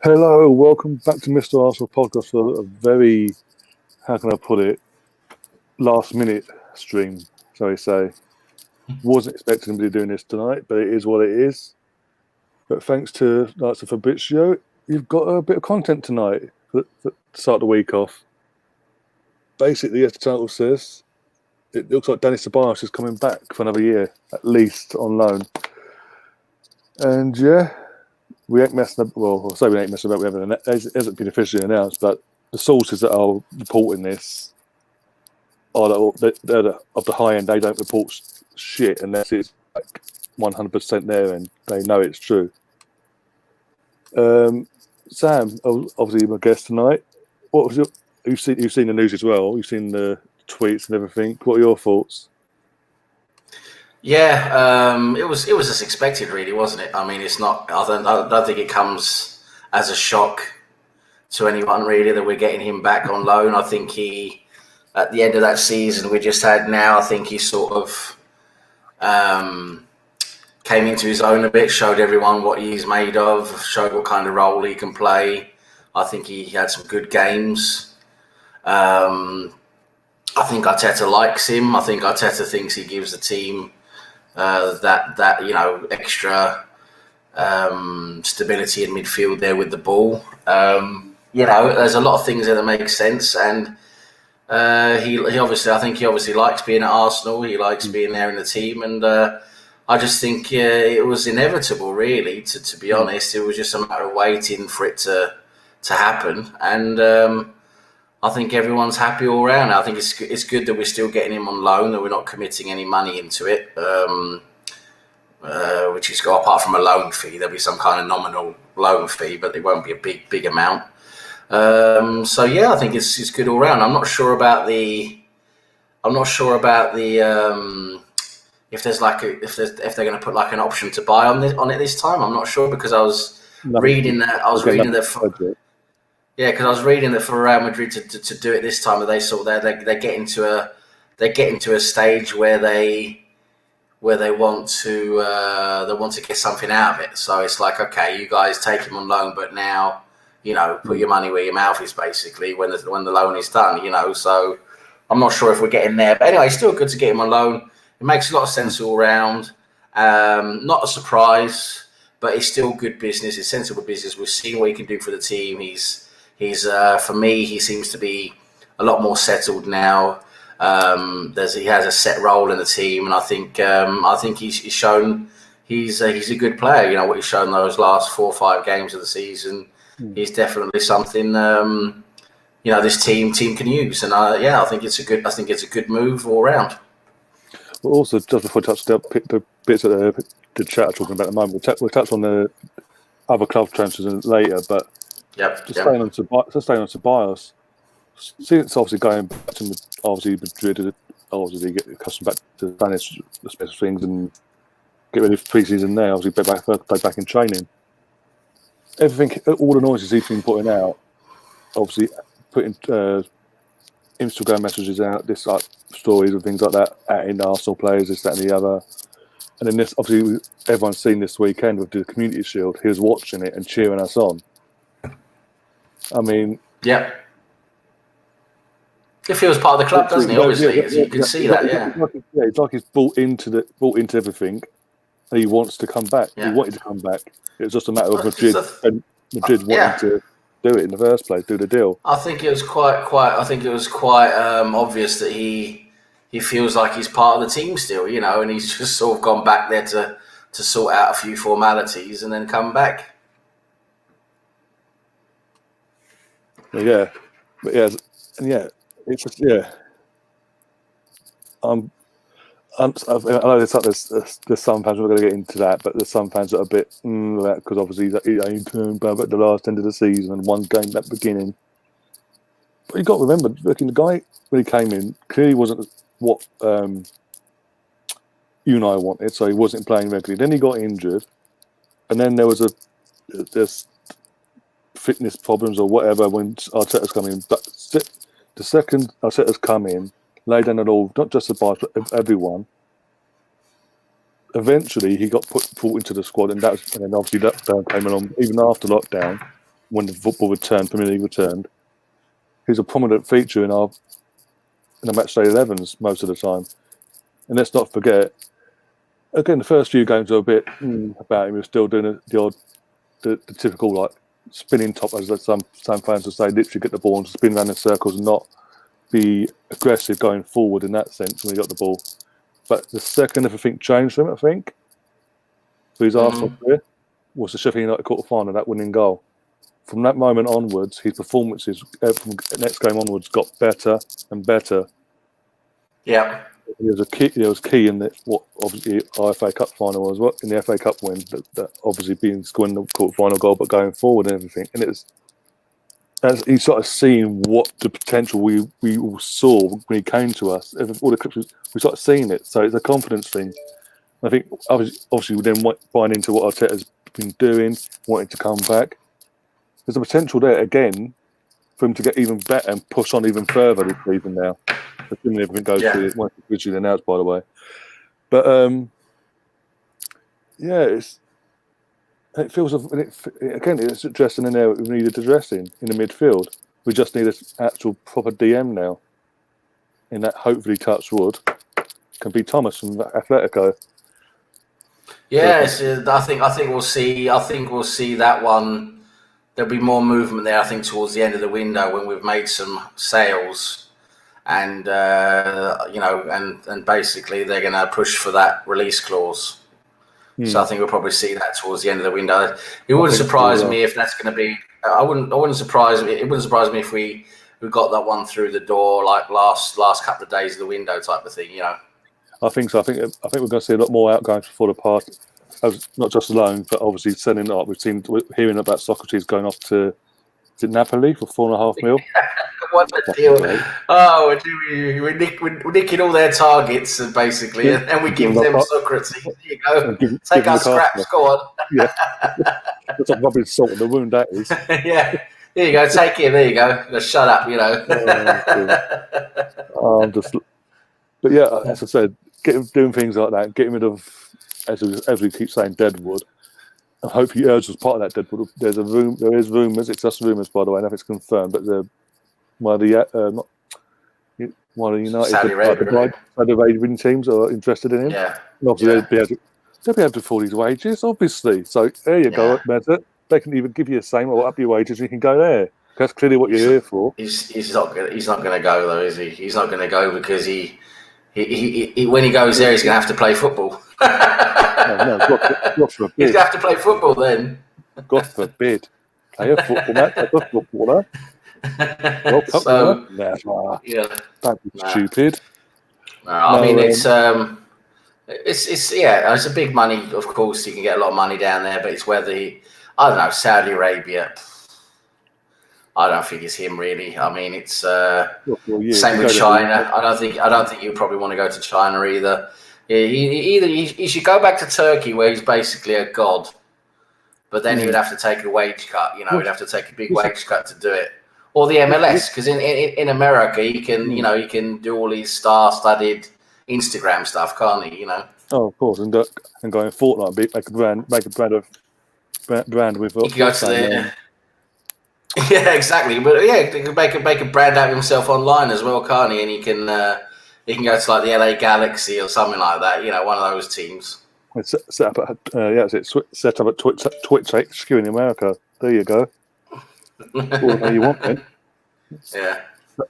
Hello, welcome back to Mr. Arsenal podcast for a very, how can I put it, last minute stream, shall we say. Wasn't expecting to be doing this tonight, but it is what it is. But thanks to Knights of Fabrizio, you've got a bit of content tonight to start the week off. Basically, as the title says, it looks like Dani Ceballos is coming back for another year, at least on loan. And yeah, we ain't messing up. Well, I'll say we ain't messing about. It hasn't been officially announced, but the sources that are reporting this are they're of the high end. They don't report shit unless it's like 100% there and they know it's true. Sam, obviously my guest tonight. What was your? You've seen the news as well. You've seen the tweets and everything. What are your thoughts? Yeah, it was as expected, really, wasn't it? I mean, it's not. I don't think it comes as a shock to anyone really that we're getting him back on loan. I think he, at the end of that season we just had now, I think he sort of came into his own a bit, showed everyone what he's made of, showed what kind of role he can play. I think he had some good games. I think Arteta likes him. I think Arteta thinks he gives the team that extra stability in midfield there with the ball. There's a lot of things there that make sense, and he obviously likes being at Arsenal. He likes being there in the team, and I just think it was inevitable, really. To be honest, it was just a matter of waiting for it to happen, and I think everyone's happy all round. I think it's good that we're still getting him on loan, that we're not committing any money into it, which is apart from a loan fee. There'll be some kind of nominal loan fee, but it won't be a big amount. So yeah, I think it's good all round. I'm not sure about the if they're going to put like an option to buy on it this time. I'm not sure, because I was reading that. Yeah, because I was reading that for Real Madrid to do it this time, that they're getting to a stage where they want to get something out of it. So it's like, okay, you guys take him on loan, but now put your money where your mouth is, basically, when the loan is done. So I'm not sure if we're getting there, but anyway, it's still good to get him on loan. It makes a lot of sense all round. Not a surprise, but it's still good business. It's sensible business. We've seen what he can do for the team. He's for me, he seems to be a lot more settled now. He has a set role in the team, and I think he's shown he's a good player. What he's shown those last 4 or 5 games of the season, he's definitely something this team can use, and I think it's a good move all round. Well, also, just before we touch the bits of the chat talking about at the moment, we'll touch on the other club transfers later, but. Staying on Ceballos, since obviously going back to Madrid, obviously get accustomed back to Spanish special things and get ready for pre-season there. Obviously, back in training. Everything, all the noises he's been putting out, obviously putting Instagram messages out, this like stories and things like that, adding Arsenal players, this, that, and the other. And then this, obviously, everyone's seen this weekend with the Community Shield. He was watching it and cheering us on. I mean, yeah, he feels part of the club, doesn't he? Obviously, you can see that. It's like he's bought into everything, and he wants to come back. Yeah. He wanted to come back. It was just a matter of Madrid wanting to do it in the first place, do the deal. I think it was quite. I think it was quite obvious that he feels like he's part of the team still, and he's just sort of gone back there to sort out a few formalities and then come back. Yeah, but it's just I know there's some fans, we're going to get into that, but there's some fans that are a bit because obviously he ain't turned back at the last end of the season and one game at the beginning. But you got to remember, looking, the guy when he came in clearly wasn't what you and I wanted, so he wasn't playing regularly. Then he got injured, and then there was this fitness problems or whatever when Arteta's come in. But the second Arteta's come in, laid down it all, not just the Bayern, but everyone. Eventually, he got brought into the squad, and then obviously lockdown came along. Even after lockdown, when the football returned, Premier League returned. He's a prominent feature in the matchday 11s most of the time. And let's not forget, again, the first few games were a bit about him. He was still doing the typical like spinning top, as some fans would say, literally get the ball and spin around in circles and not be aggressive going forward in that sense when he got the ball. But the second everything changed for him, I think, for his Arsenal career, was the Sheffield United quarter-final, that winning goal. From that moment onwards, his performances from the next game onwards got better and better. Yeah. He was key in what obviously our FA Cup final was, what in the FA Cup win, that obviously being scoring the quarter-final goal, but going forward and everything. And it was, as he sort of seen what the potential we all saw when he came to us. All the clips, we started seeing it. So it's a confidence thing. I think obviously we then buying into what Arteta's been doing, wanting to come back. There's a potential there again for him to get even better and push on even further this season now. Assuming everything goes to it, once it's originally announced, by the way. But it feels again. It's addressing an area we needed addressing in the midfield. We just need an actual proper DM now. In that, hopefully, touch wood can be Thomas from Atletico. Yes, I think we'll see. I think we'll see that one. There'll be more movement there. I think towards the end of the window when we've made some sales, and and basically they're going to push for that release clause. So I think we'll probably see that towards the end of the window. It wouldn't surprise me if that's going to be. It wouldn't surprise me if we got that one through the door like last couple of days of the window type of thing. I think so. I think we're going to see a lot more outgoings before the party. Not just alone, but obviously sending up. We're hearing about Socrates going off to Napoli for $4.5 million. What a deal! Oh, we're nicking all their targets, basically, and we give them Socrates. Here you go. Take our scraps. Go on. Yeah, that's like rubbing salt in the wound. That is. Yeah. Here you go. Take it. There you go. Just shut up. But yeah, as I said, doing things like that, getting rid of, as we keep saying, deadwood. I hope Urge was part of that deadwood. There is rumours. It's just rumours, by the way. Nothing's confirmed, but one of the United Saudi Arabian teams are interested in him. Yeah. And obviously, they'll be able to afford his wages, obviously. So there you go, Meta. They can even give you the same or up your wages, and you can go there. That's clearly what you're here for. He's not going to go though, is he? He's not going to go because he when he goes there, he's going to have to play football. God forbid. He's going to have to play football then. God forbid. Play a football match like a footballer. Never. Don't be stupid. I mean, it's a big money. Of course, you can get a lot of money down there, but it's whether I don't know, Saudi Arabia. I don't think it's him really. I mean, it's same with China. I don't think you probably want to go to China either. He should go back to Turkey, where he's basically a god. But then he would have to take a wage cut. He'd have to take a big wage cut to do it. Or the MLS, because in America he can he can do all these star-studded Instagram stuff, can't he? Oh, of course, and go in Fortnite, make a brand with. He could go to the. Yeah, exactly. But he can make a brand out of himself online as well, can't he? And he can go to like the LA Galaxy or something like that. One of those teams. It's set up at Twitch HQ in America. There you go. All you want, then. Yeah.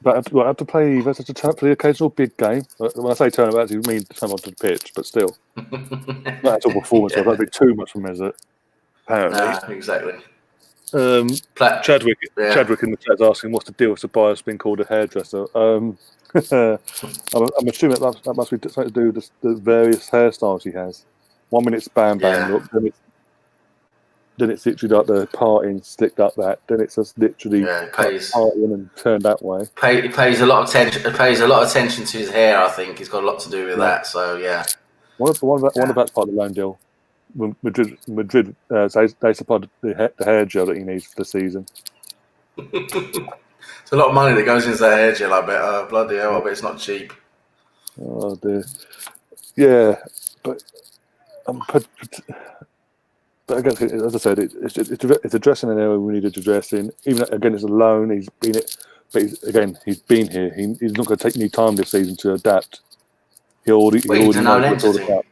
But I have to play either to turn for the occasional big game. When I say turn about, you mean turn onto the pitch, but still. That's a performance. Yeah. That'd be too much from is it? Apparently. Exactly. Chadwick in the chat's asking what's the deal with Ceballos being called a hairdresser. I'm assuming that must be something to do with the various hairstyles he has. 1 minute it's bam look, then it's literally like the parting slicked up that. Then it's just literally partying and turned that way. He pays a lot of attention. Pays a lot of attention to his hair. I think he's got a lot to do with that. So yeah. One of that's part of the loan deal. Madrid they supplied the hair gel that he needs for the season. It's a lot of money that goes into that hair gel. I bet. Oh, bloody hell! I bet it's not cheap. Oh dear. Yeah, but But again, as I said, it's addressing an area we needed to address in. Even again, it's a loan. He's been it, but he's been here. He's not going to take any time this season to adapt. He already He's a known knows what it's all entity. about.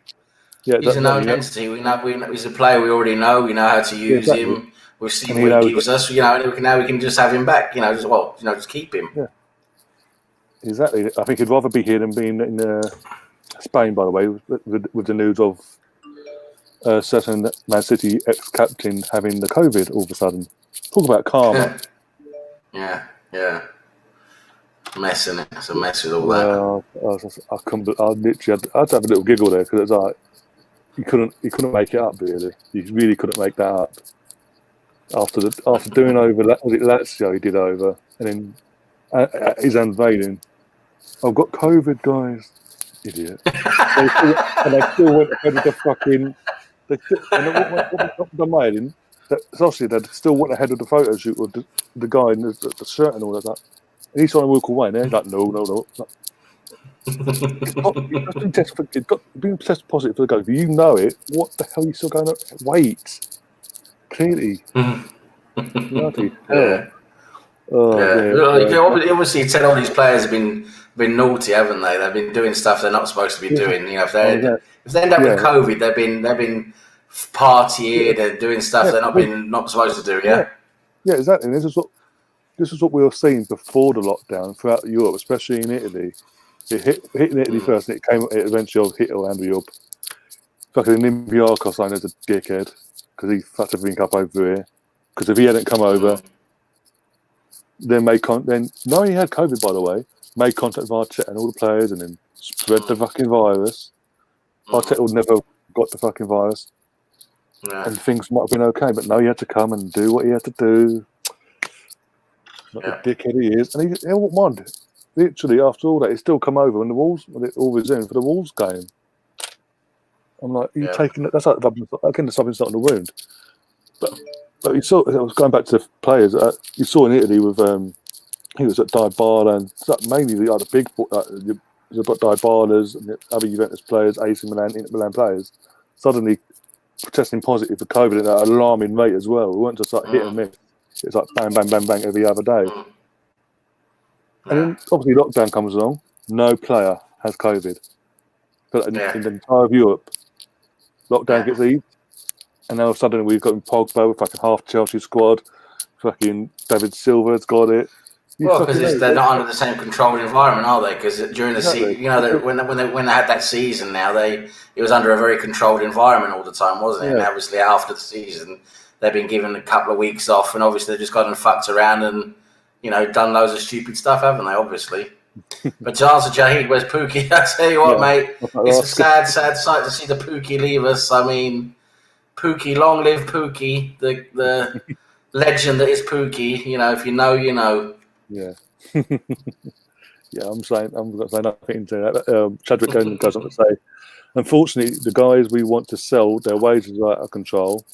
Yeah, He's a known entity. We know he's a player we already know. We know how to use him. We've seen what he gives us. And now we can just have him back. Just keep him. Yeah, exactly. I think he'd rather be here than being in Spain. By the way, with the news of certain Man City ex-captain having the COVID all of a sudden. Talk about karma. yeah. Mess in it. It's a mess with all that. I literally had to have a little giggle there because it's like he couldn't make it up really. He really couldn't make that up. After doing over Lazio, he did over, and then his unveiling. I've got COVID, guys. Idiot. They still went ahead of the fucking. Obviously, they still went ahead of the photo shoot with the guy in the shirt and all that. And he's trying to walk away, and he's like, no. It's been tested positive for the go. You know it. What the hell are you still going on? Wait. Clearly. Bloody hell. You can obviously tell all these players have been naughty, haven't they? They've been doing stuff they're not supposed to be doing. If they end up with COVID, they've been partying and doing stuff they're not supposed to do. Yeah, exactly. And this is what we were seeing before the lockdown throughout Europe, especially in Italy. It hit in Italy first, and it eventually hit Orlando Europe. Fucking Olympiacos signed as a dickhead because he fucked everything up over here. Because if he hadn't come over, then no, he had COVID, by the way. Made contact with Arteta and all the players, and then spread the fucking virus. Arteta would never got the fucking virus, and things might have been okay. But no, he had to come and do what he had to do. Like the dickhead he is, and he won't mind. Literally, after all that, he still come over when it all resumed for the Wolves game. I'm like, you taking it? That's like something's not in the wound. But you saw, I was going back to the players. You saw in Italy with he was at Dybala, and mainly the big you've got Dybalas and the other Juventus players, AC Milan, Inter Milan players, suddenly testing positive for COVID at an alarming rate as well. We weren't just like hit and miss. It's like bang, bang, bang, bang every other day. And then obviously lockdown comes along. No player has COVID. But in the entire of Europe, lockdown gets eased. And now all of a sudden we've got Pogba with fucking half Chelsea squad. Fucking David Silva's got it. Because they're not under the same controlled environment, are they? Because during the season, when they had that season, it was under a very controlled environment all the time, wasn't it? Yeah. And obviously after the season, they've been given a couple of weeks off, and obviously they've just gone and fucked around and done loads of stupid stuff, haven't they? Obviously. But to answer Jahid, where's Pookie? I tell you what, mate, it's a sad sight to see the Pookie leave us. I mean, Pookie, long live Pookie, the legend that is Pookie. If you know, you know. Yeah. I'm going to say nothing to that. Chadwick goes on to say, unfortunately, the guys we want to sell, their wages are out of control,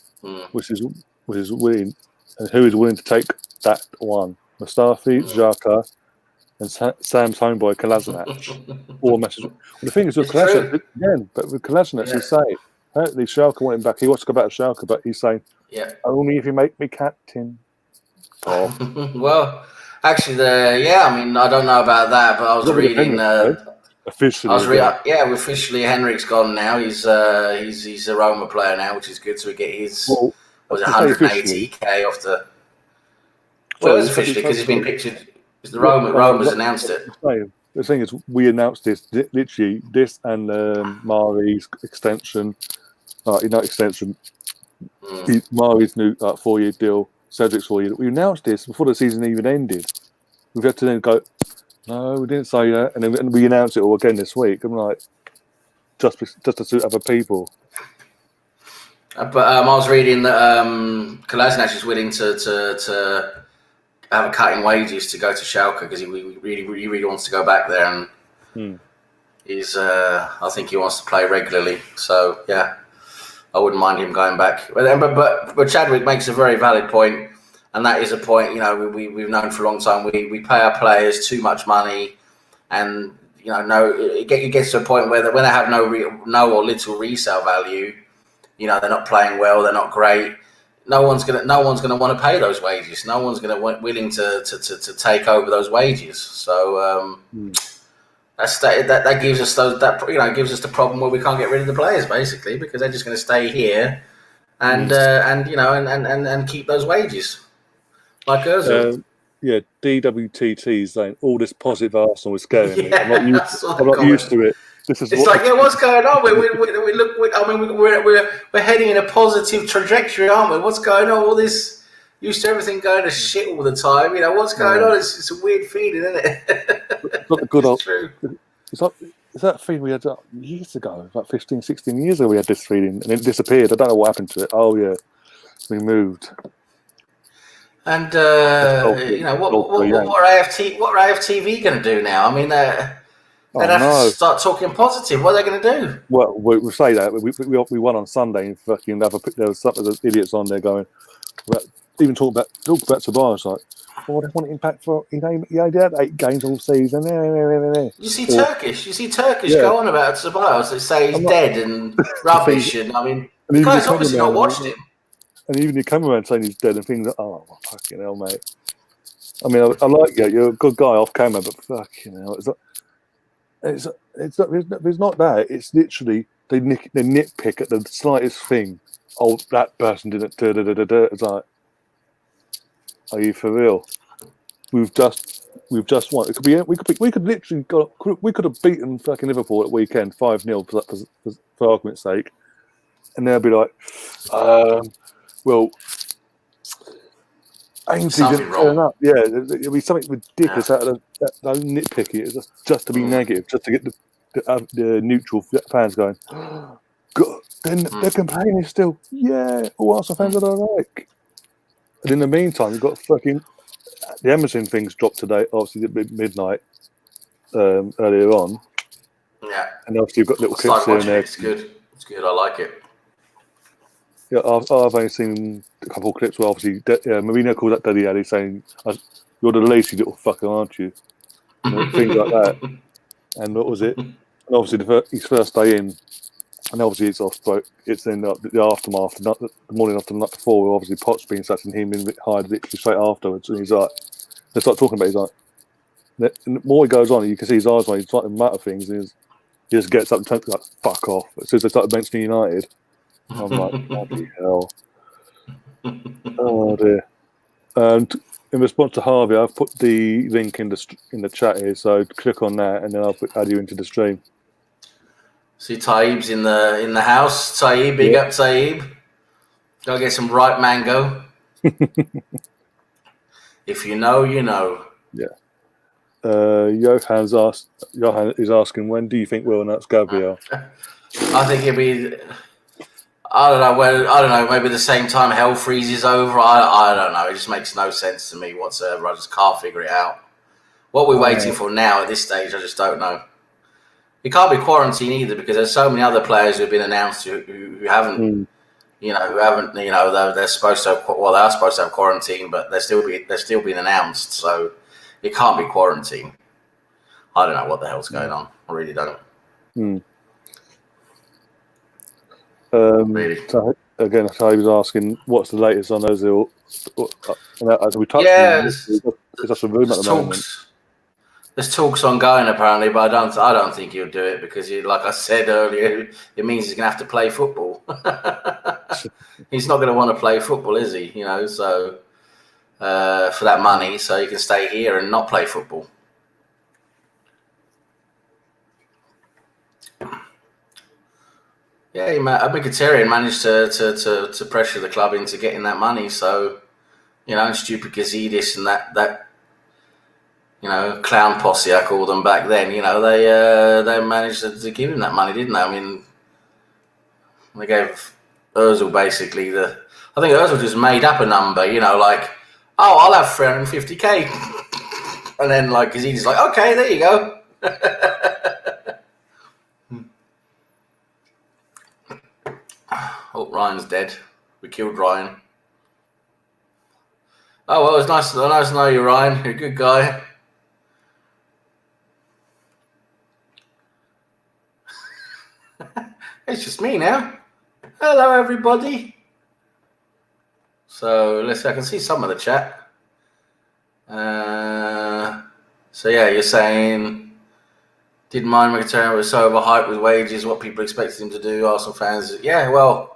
which is willing, and who is willing to take that one? Mustafi, Xhaka, and Sam's homeboy Kolasinac. All message. Well, the thing is with Kolasinac again, but with Kolasinac, he's saying apparently Schalke want him back. He wants to go back to Schalke, but he's saying, only if you make me captain. Oh. Well. Actually, I don't know about that, but I was reading. Officially, officially, Henrik's gone now. He's a Roma player now, which is good. So we get his 180k off the. Well, it's officially because he's been pictured. Roma's announced it. The thing is, we announced this literally. This and Mari's extension, extension. Mari's new 4-year deal. Cedric's 4-year. We announced this before the season even ended. We've had to then go, no, we didn't say that, and then we announced it all again this week. I'm like, just to suit other people. But I was reading that Kolasinac is willing to have a cut in wages to go to Schalke because he really wants to go back there, and he's I think he wants to play regularly. So yeah. I wouldn't mind him going back. But Chadwick makes a very valid point, and that is a point, we've known for a long time. We pay our players too much money, and, it gets to a point where when they have no or little resale value, they're not playing well, they're not great. No one's gonna want to pay those wages. No one's gonna willing to take over those wages. So that gives us gives us the problem where we can't get rid of the players basically because they're just going to stay here and keep those wages like Özil. Yeah, DWTT saying all this positive Arsenal is scaring me. I'm not Yeah, used to it. This is It's like, what's going on? We're heading in a positive trajectory, aren't we? What's going on? All this used to everything going to shit all the time. What's going on? It's a weird feeling, isn't it? It's not the good old. True. It's that feeling we had years ago, like 15, 16 years ago. We had this feeling, and it disappeared. I don't know what happened to it. Oh yeah, we moved. And what are AFTV going to do now? I mean, they'd have to start talking positive. What are they going to do? Well, we'll say that we won on Sunday, and fucking there was some of the idiots on there going, even talk about Ceballos like, oh, they want impact for he had 8 games all season. You see Turkish go on about Ceballos. They say he's dead and rubbish, and I mean, the guy's obviously not watched him. And even you come around saying he's dead and things like, oh, fucking hell, mate. I mean, I like you. You're a good guy off camera, but fucking hell, it's not that. It's literally they nitpick at the slightest thing. Oh, that person didn't. It's like, are you for real? We've just won. It could be. We could literally we could have beaten fucking Liverpool at weekend 5-0 for argument's sake, and they'll be like, well, Ainsley didn't turn up. Yeah, it'll be something ridiculous out of that nitpicky. It's just to be negative, just to get the neutral fans going. God, then they're complaining still. Yeah, all Arsenal fans are like. And in the meantime, you've got fucking the Emerson things dropped today. Obviously, at midnight earlier on. Yeah, and obviously you've got little clips here and there. It's good. It's good. I like it. Yeah, I've only seen a couple of clips where obviously Marino called that Daddy Addy saying, "You're the lazy little fucker, aren't you?" Things like that. And what was it? And obviously his first day in, and obviously it's off. It's in the aftermath, the morning after the night before, where obviously Potts being such and him being hired literally straight afterwards. And he's like, they start talking about it, he's like, and the more he goes on, you can see his eyes when he's trying to matter things, and he just gets up and turns like, fuck off. As soon as they started mentioning United, I'm like, bloody hell. Oh dear. And in response to Harvey, I've put the link in the chat here, so click on that, and then I'll add you into the stream. See, Taib's in the house. Taib, big up Taib. Go get some ripe mango. If you know, you know. Yeah. Johan is asking, when do you think we'll announce Gabriel? I think it'll be. I don't know. Maybe the same time hell freezes over. I don't know. It just makes no sense to me whatsoever. I just can't figure it out. What we're waiting for now at this stage, I just don't know. It can't be quarantine either because there's so many other players who've been announced who haven't, they're supposed to. Well, they are supposed to have quarantine, but they're still being announced. So it can't be quarantine. I don't know what the hell's going on. I really don't. Really? So, again, so he was asking, what's the latest on Ozil? As we touched on, it's just a rumour at the moment. There's talks ongoing apparently, but I don't think he'll do it because, like I said earlier, it means he's going to have to play football. He's not going to want to play football, is he? So for that money, so he can stay here and not play football. Yeah, Mkhitaryan managed to pressure the club into getting that money. So, stupid Gazidis and that clown posse, I called them back then. They managed to give him that money, didn't they? I mean, they gave Ozil basically I think Ozil just made up a number, like, oh, I'll have 350k, and then like Gazidis like, okay, there you go. Oh, Ryan's dead. We killed Ryan. Oh, well, it's nice to know you, Ryan. You're a good guy. It's just me now. Hello, everybody. So let's see. I can see some of the chat. So yeah, you're saying didn't mind Mkhitaryan was so overhyped with wages. What people expected him to do. Arsenal fans, yeah. Well,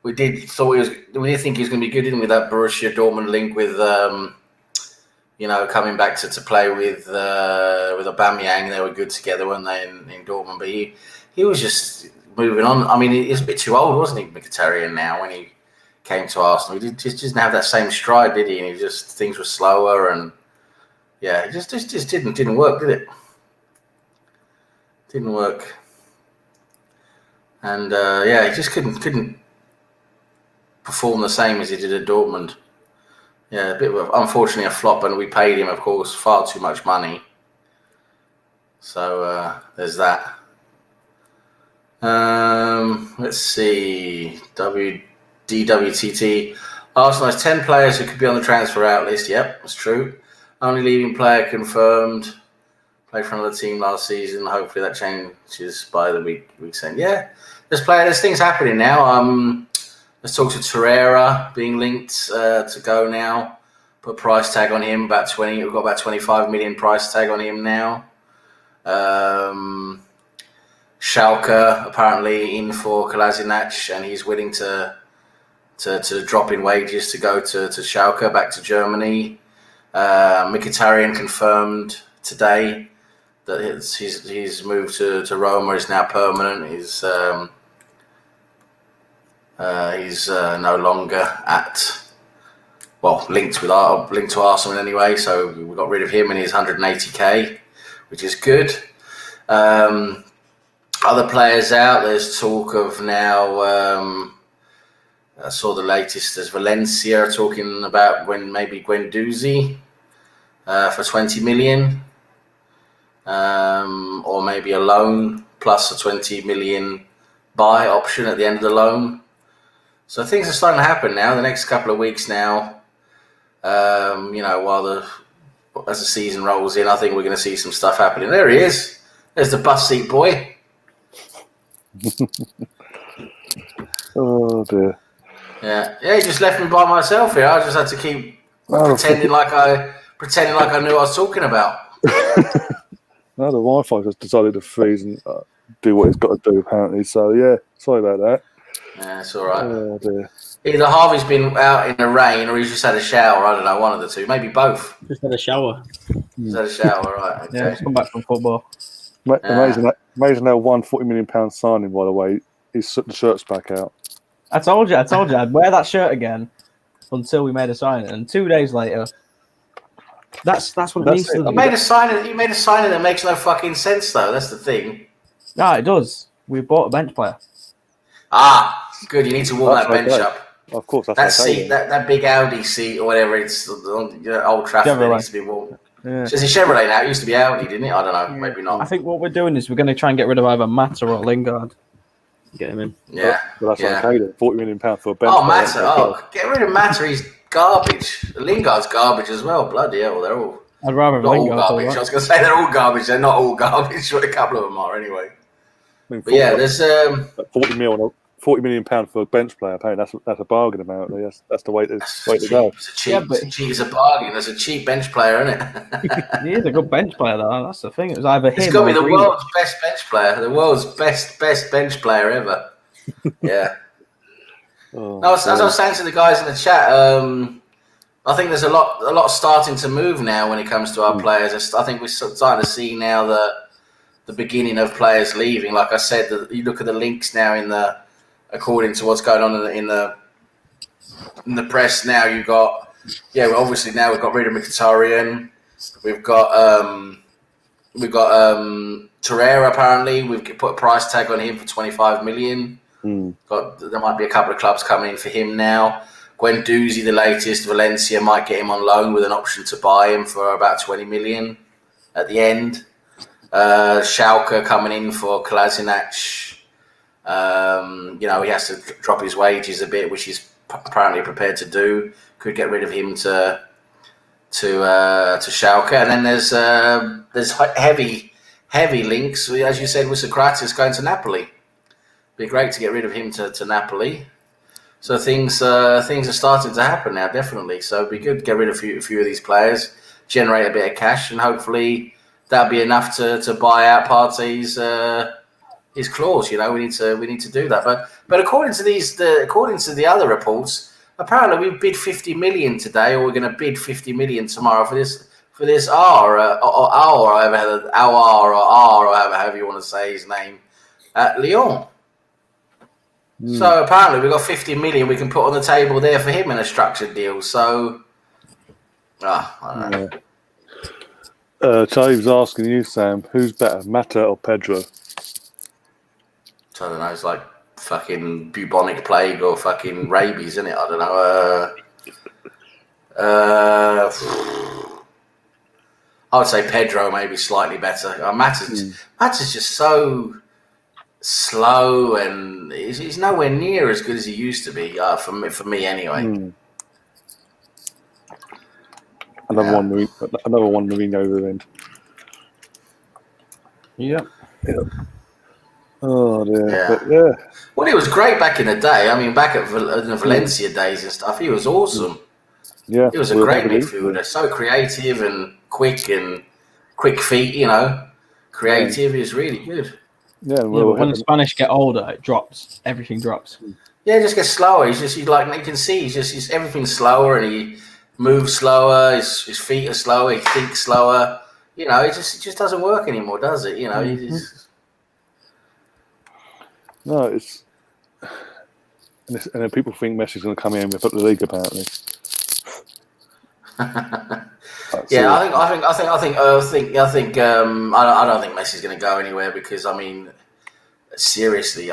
we did think he was going to be good, didn't we? That Borussia Dortmund link with coming back to play with Aubameyang. They were good together, weren't they, in Dortmund? But he was just moving on. I mean, he's a bit too old, wasn't he, Mkhitaryan, now, when he came to Arsenal? He just didn't have that same stride, did he? And things were slower, and yeah, it just didn't work, did it? Didn't work. And he just couldn't perform the same as he did at Dortmund. Yeah, a bit of unfortunately a flop, and we paid him, of course, far too much money. So there's that. Let's see. DWTT. Arsenal has 10 players who could be on the transfer out list. Yep, that's true. Only leaving player confirmed. Played for another team last season. Hopefully that changes by the week's end. Yeah, there's things happening now. Let's talk to Torreira being linked to go now. Put a price tag on him, about 20. We've got about 25 million price tag on him now. Schalke apparently in for Kolasinac, and he's willing to drop in wages to go to Schalke, back to Germany. Mkhitaryan confirmed today that he's moved to Roma, is now permanent. He's no longer linked to Arsenal anyway. So we got rid of him and his 180k, which is good. Other players out. There's talk of now. I saw the latest. There's Valencia talking about maybe Guendouzi for 20 million, or maybe a loan plus a 20 million buy option at the end of the loan. So things are starting to happen now. The next couple of weeks now, as the season rolls in, I think we're going to see some stuff happening. There he is. There's the bus seat boy. Oh dear. Yeah. He just left me by myself here. I just had to keep pretending like I knew what I was talking about. No, the Wi-Fi just decided to freeze and do what it's got to do, apparently. So yeah, sorry about that. Yeah, it's all right. Oh dear. Either Harvey's been out in the rain or he's just had a shower. I don't know, one of the two. Maybe both. Just had a shower. Just had a shower, right. Okay. Yeah, just come back from football. Amazing how £140 million signing, by the way, he's the shirt's back out. I told you I'd wear that shirt again until we made a signing. And 2 days later, that's what it means. You made a signing that makes no fucking sense, though. That's the thing. No, it does. We bought a bench player. Ah, good. You need to warm that bench up. Of course, that seat, that big Audi seat or whatever, it's Old Trafford needs to be warm. Yeah. So it's a Chevrolet now. It used to be Audi, didn't it? I don't know. Maybe not. I think what we're doing is we're going to try and get rid of either Mata or Lingard. Get him in. Yeah. Well, that's okay then. £40 million for a bench. Oh, Mata. Get rid of Mata. He's garbage. Lingard's garbage as well. Bloody hell. They're all. I'd rather not Lingard. All garbage. I was going to say they're all garbage. They're not all garbage, but a couple of them are anyway. But yeah, there's £40 million for a bench player. Apparently, that's a bargain amount. That's the way to go. It's a bargain. There's a cheap bench player, isn't it? He is a good bench player, though. That's the thing. It was either him. It's got to be the world's best bench player. The world's best bench player ever. Yeah. As I was saying to the guys in the chat, I think there's a lot starting to move now when it comes to our players. I think we're starting to see now the beginning of players leaving. Like I said, you look at the links now according to what's going on in the press now. You've got, obviously now we've got rid of Mkhitaryan. We've got Torreira. Apparently, we've put a price tag on him for 25 million. There might be a couple of clubs coming in for him now. Guendouzi, the latest. Valencia might get him on loan with an option to buy him for about 20 million at the end. Schalke coming in for Kolasinac. He has to drop his wages a bit, which he's apparently prepared to do. Could get rid of him to Schalke, and then there's heavy links, as you said, with Socrates going to Napoli, Be great to get rid of him to Napoli. So things are starting to happen now, definitely. So it'd be good to get rid of a few of these players, generate a bit of cash, and hopefully that'll be enough to buy out Partey's his clause. We need to do that. But according to the other reports, apparently we bid 50 million today, or we're going to bid 50 million tomorrow for this however you want to say his name, at Lyon. So apparently we've got 50 million we can put on the table there for him in a structured deal. So, I don't know. Charlie's asking you, Sam, who's better, Mata or Pedro? So I don't know. It's like fucking bubonic plague or fucking rabies, isn't it? I don't know. I would say Pedro maybe slightly better. Mata's just so slow, and he's nowhere near as good as he used to be. For me anyway. Another one Mourinho over the end. Yeah. Oh dear. Yeah. But yeah. Well, he was great back in the day. I mean, back at the Valencia days and stuff, he was awesome. Yeah. He was a great midfielder, so creative and quick feet. Creative. He was really good. Yeah. But when the Spanish get older, it drops. Everything drops. Yeah, it just gets slower. You can see he's everything's slower, and he moves slower. His feet are slower. He thinks slower. It just doesn't work anymore, does it? No, it's and then people think Messi's going to come in and rip up the league. Apparently. Yeah, I don't think Messi's going to go anywhere because seriously,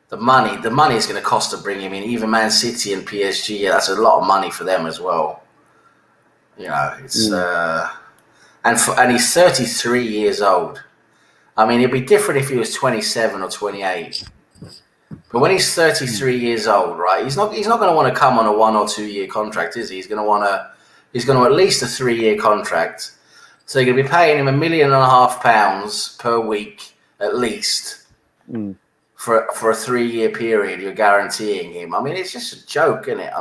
the money is going to cost to bring him in. Even Man City and PSG, that's a lot of money for them as well. It's and he's 33 years old. It'd be different if he was 27 or 28. But when he's 33 years old, right? He's not going to want to come on a 1 or 2 year contract, is he? He's going to at least a 3-year contract. So you're going to be paying him £1.5 million per week at least for a 3-year period. You're guaranteeing him. It's just a joke, isn't it?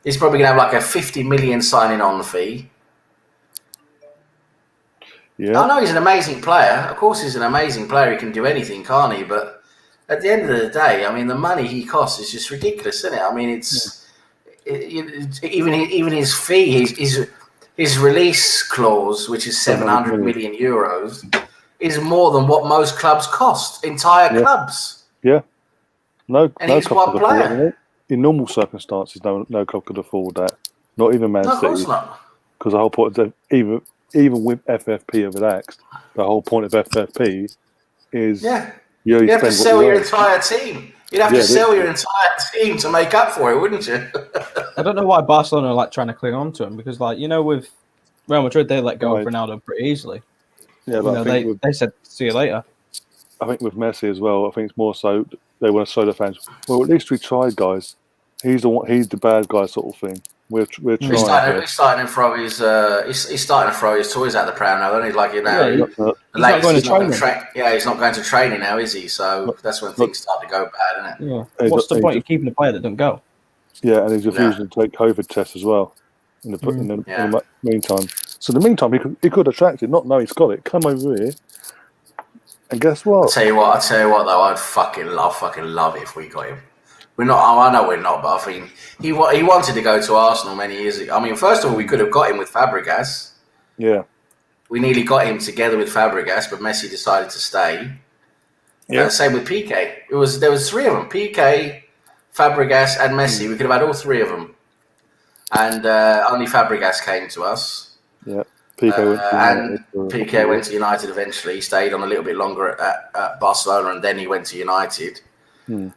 He's probably going to have like a 50 million signing on fee. Yeah. I know he's an amazing player. Of course, he's an amazing player. He can do anything, can't he? But at the end of the day, the money he costs is just ridiculous, isn't it? Even his fee, his release clause, which is 700 million euros, is more than what most clubs cost. Entire clubs. Yeah. No. And he's one player. In normal circumstances, no club could afford that. Not even Man City. Of course not. Because the whole point of even with FFP relaxed, the whole point of FFP is you have to sell your entire team. You'd have to sell your entire team to make up for it, wouldn't you? I don't know why Barcelona are trying to cling on to him because, with Real Madrid, they let go of Ronaldo pretty easily. Yeah, but they said, "See you later." I think with Messi as well, I think it's more so they want to show the fans. Well, at least we tried, guys. He's the bad guy, sort of thing. We're trying. He's starting to throw his toys out the pram now, isn't he? He's not going to training now, is he? So that's when things start to go bad, isn't it? Yeah. What's the point of keeping a player that doesn't go? Yeah, and he's refusing to take COVID tests as well. In the meantime, so in the meantime, he could attract it, not know he's got it. Come over here, and guess what? I'll tell you what though, I'd fucking love it if we got him. We're not. I know we're not, but I think he wanted to go to Arsenal many years ago. First of all, we could have got him with Fabregas. Yeah. We nearly got him together with Fabregas, but Messi decided to stay. Yeah. Same with Piqué. There was 3 of them: Piqué, Fabregas, and Messi. We could have had all 3 of them, and only Fabregas came to us. Yeah. Piqué went to United eventually. He stayed on a little bit longer at Barcelona, and then he went to United. And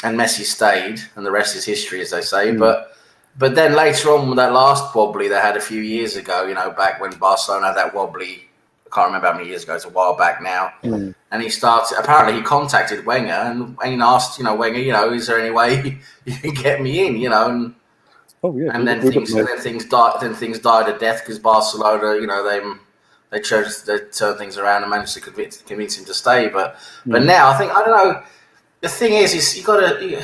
Messi stayed, and the rest is history, as they say. But then later on, that last wobbly they had a few years ago, back when Barcelona had that wobbly, I can't remember how many years ago, it's a while back now. And apparently he contacted Wenger and asked, Wenger, is there any way you can get me in, and then things died a death because Barcelona, they chose to turn things around and managed to convince him to stay. But now I don't know. The thing is you got to.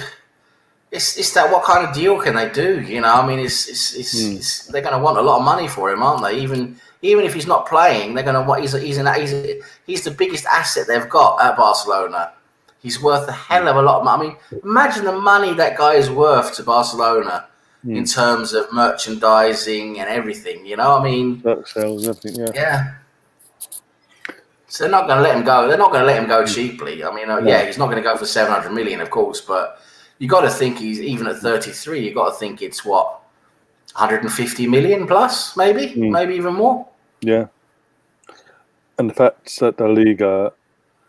It's that what kind of deal can they do? You know, I mean, it's they're going to want a lot of money for him, aren't they? Even if he's not playing, they're going to want. He's the biggest asset they've got at Barcelona. He's worth a hell of a lot of money. I mean, imagine the money that guy is worth to Barcelona in terms of merchandising and everything. You know, I mean, sales, everything. Yeah. So they're not going to let him go. They're not going to let him go cheaply. I mean, he's not going to go for 700 million, of course, but you got to think he's even at 33. You got to think it's 150 million plus, maybe even more. Yeah. And the fact that the Liga,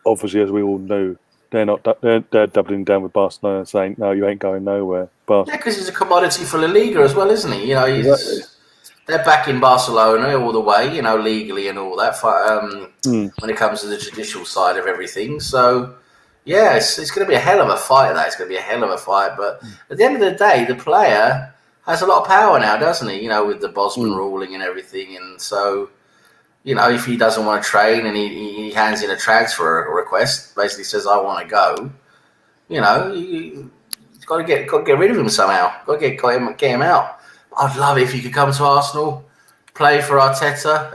obviously, as we all know, they're doubling down with Barcelona and saying, "No, you ain't going nowhere." But because he's a commodity for La Liga as well, isn't he? You know, exactly. They're backing Barcelona all the way, you know, legally and all that. When it comes to the judicial side of everything, so yeah, it's going to be a hell of a fight. It's going to be a hell of a fight. But at the end of the day, the player has a lot of power now, doesn't he? You know, with the Bosman ruling and everything, and so. You know, if he doesn't want to train and he hands in a transfer request, basically says, "I want to go," you know, you got to get rid of him somehow. Got to get him out. I'd love it if he could come to Arsenal, play for Arteta,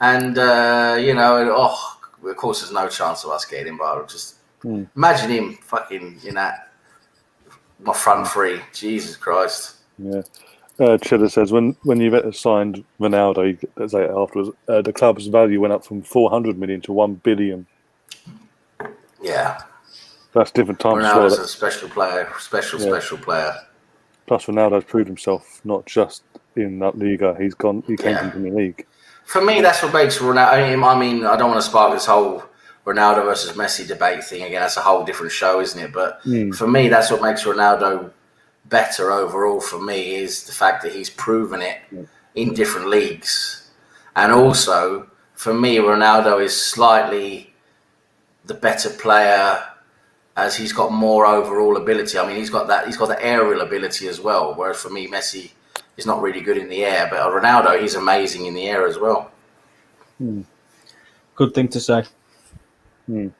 and you know, of course, there's no chance of us getting him, but I'll just imagine him fucking in that my front three. Jesus Christ. Yeah. Cheddar says when Juventus signed Ronaldo, afterwards, the club's value went up from 400 million to 1 billion. Yeah, that's different times. Ronaldo's a special player, special player. Plus, Ronaldo's proved himself not just in that Liga. He came from the Premier League. For me, that's what makes Ronaldo. I mean, I don't want to spark this whole Ronaldo versus Messi debate thing again. That's a whole different show, isn't it? But for me, that's what makes Ronaldo better overall for me is the fact that he's proven it in different leagues. And also, for me, Ronaldo is slightly the better player as he's got more overall ability. I mean, he's got the aerial ability as well, whereas for me, Messi is not really good in the air. But Ronaldo, he's amazing in the air as well. Good thing to say. Back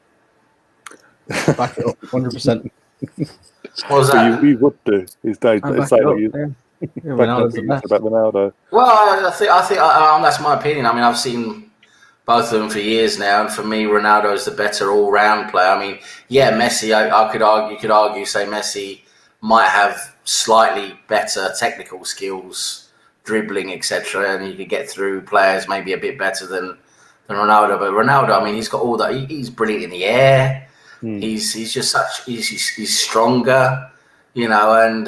it up, 100%. What was that? You would do. It's say that Ronaldo's the best. About Ronaldo. Well, I think that's my opinion. I mean, I've seen both of them for years now, and for me, Ronaldo is the better all-round player. I mean, yeah, Messi. I could argue, say Messi might have slightly better technical skills, dribbling, etc., and he could get through players maybe a bit better than Ronaldo. But Ronaldo, I mean, he's got all that. He's brilliant in the air. He's just he's stronger, you know, and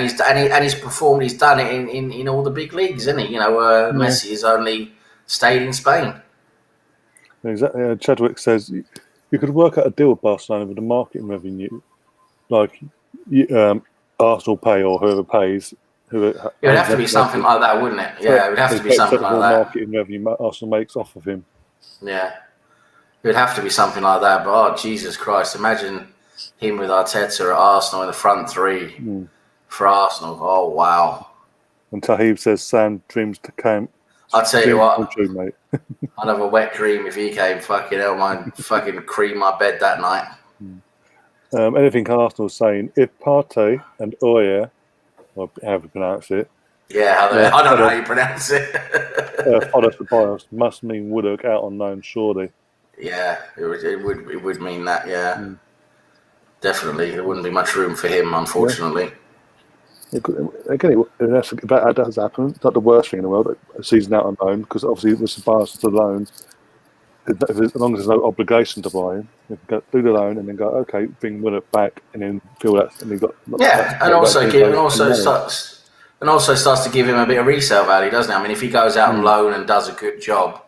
he's performed. He's done it in all the big leagues, isn't he? You know, Messi has only stayed in Spain. Exactly. Chadwick says you could work out a deal with Barcelona with the marketing revenue, like Arsenal pay or whoever pays. It would have to be something like that, wouldn't it? Yeah, it would have to be something like that. Marketing revenue Arsenal makes off of him. Yeah. It would have to be something like that, but Jesus Christ, imagine him with Arteta at Arsenal in the front three for Arsenal. Oh, wow. And Tahib says Sam dreams to camp. I'll tell you what, mate. I'd have a wet dream if he came. Fucking hell, man. Fucking cream my bed that night. Anything Arsenal saying, if Partey and Oyer, or however you pronounce it. Yeah, I don't know how you pronounce it. Ceballos must mean Woodard out on loan, surely. Yeah, it would mean that. Yeah, definitely. There wouldn't be much room for him, unfortunately. Yeah. Again, that does happen. It's not the worst thing in the world. A season out on loan, because obviously with Ceballos to loan, as long as there's no obligation to buy him, you can do the loan and then go, okay, bring Woodard back, and then feel that, and you've got and also starts to give him a bit of resale value, doesn't it? I mean, if he goes out on loan and does a good job.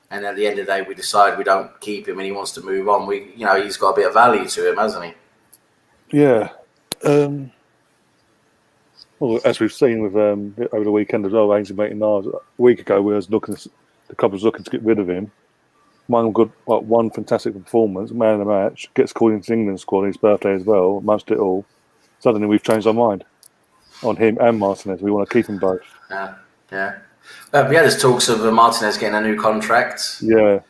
And at the end of the day, we decide we don't keep him, and he wants to move on. He's got a bit of value to him, hasn't he? Yeah. Well, as we've seen with over the weekend as well, Ainsley Maitland-Niles, a week ago, the club was looking to get rid of him. One fantastic performance, man of the match, gets called into England squad on his birthday as well, amongst it all. Suddenly, we've changed our mind on him and Martinez. We want to keep them both. Yeah. There's talks of Martinez getting a new contract. Yeah.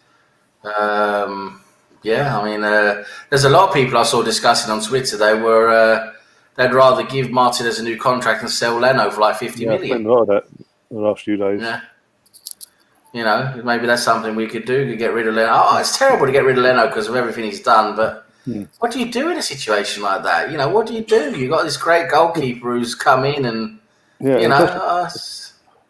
Yeah, I mean, there's a lot of people I saw discussing on Twitter. They'd rather give Martinez a new contract and sell Leno for like 50 I've million. spent a lot of that in the last few days. Yeah. You know, maybe that's something we could do to get rid of Leno. Oh, it's terrible to get rid of Leno because of everything he's done, but what do you do in a situation like that? You know, what do you do? You've got this great goalkeeper who's come in and,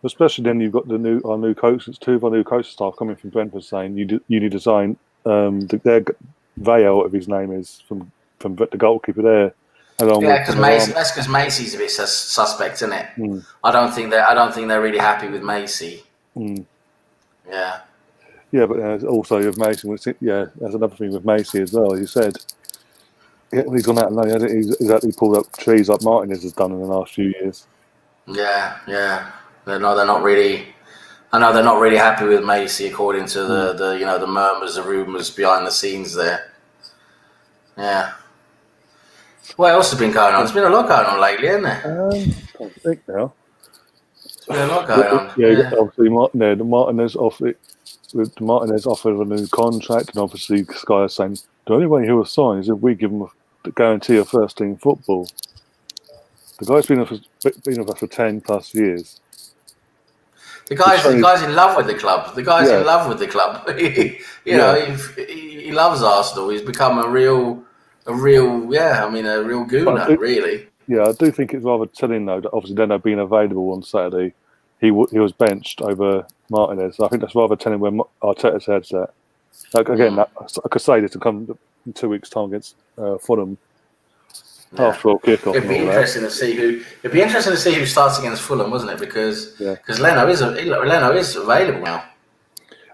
especially then you've got our new coaches, two of our new coaching staff coming from Brentford saying you need to sign their Vale, whatever his name is, from the goalkeeper there. Because Macy's a bit suspect, isn't it? I don't think they're really happy with Macy. Yeah. Yeah, but also with Macy, there's another thing with Macy as well. As you said, he's gone out and he's actually pulled up trees like Martinez has done in the last few years. Yeah. They're not really. I know they're not really happy with Macy, according to the murmurs, the rumours behind the scenes there. Yeah. What else has been going on? There's been a lot going on lately, hasn't there? I can't think now. There's been a lot going on. Yeah. Obviously Martinez offered a new contract, and obviously Sky is saying the only way he will sign is if we give him the guarantee of first team football. The guy's been with us for 10 plus years. The guy's in love with the club. The guy's in love with the club. He loves Arsenal. He's become a real gooner, really. Yeah, I do think it's rather telling though that obviously Leno being available on Saturday, he was benched over Martinez. I think that's rather telling where Arteta's head's at. Like, again, I could say this to come in 2 weeks' time against Fulham. After all kickoff. It'd be interesting to see who starts against Fulham, wasn't it? Because Leno is available now.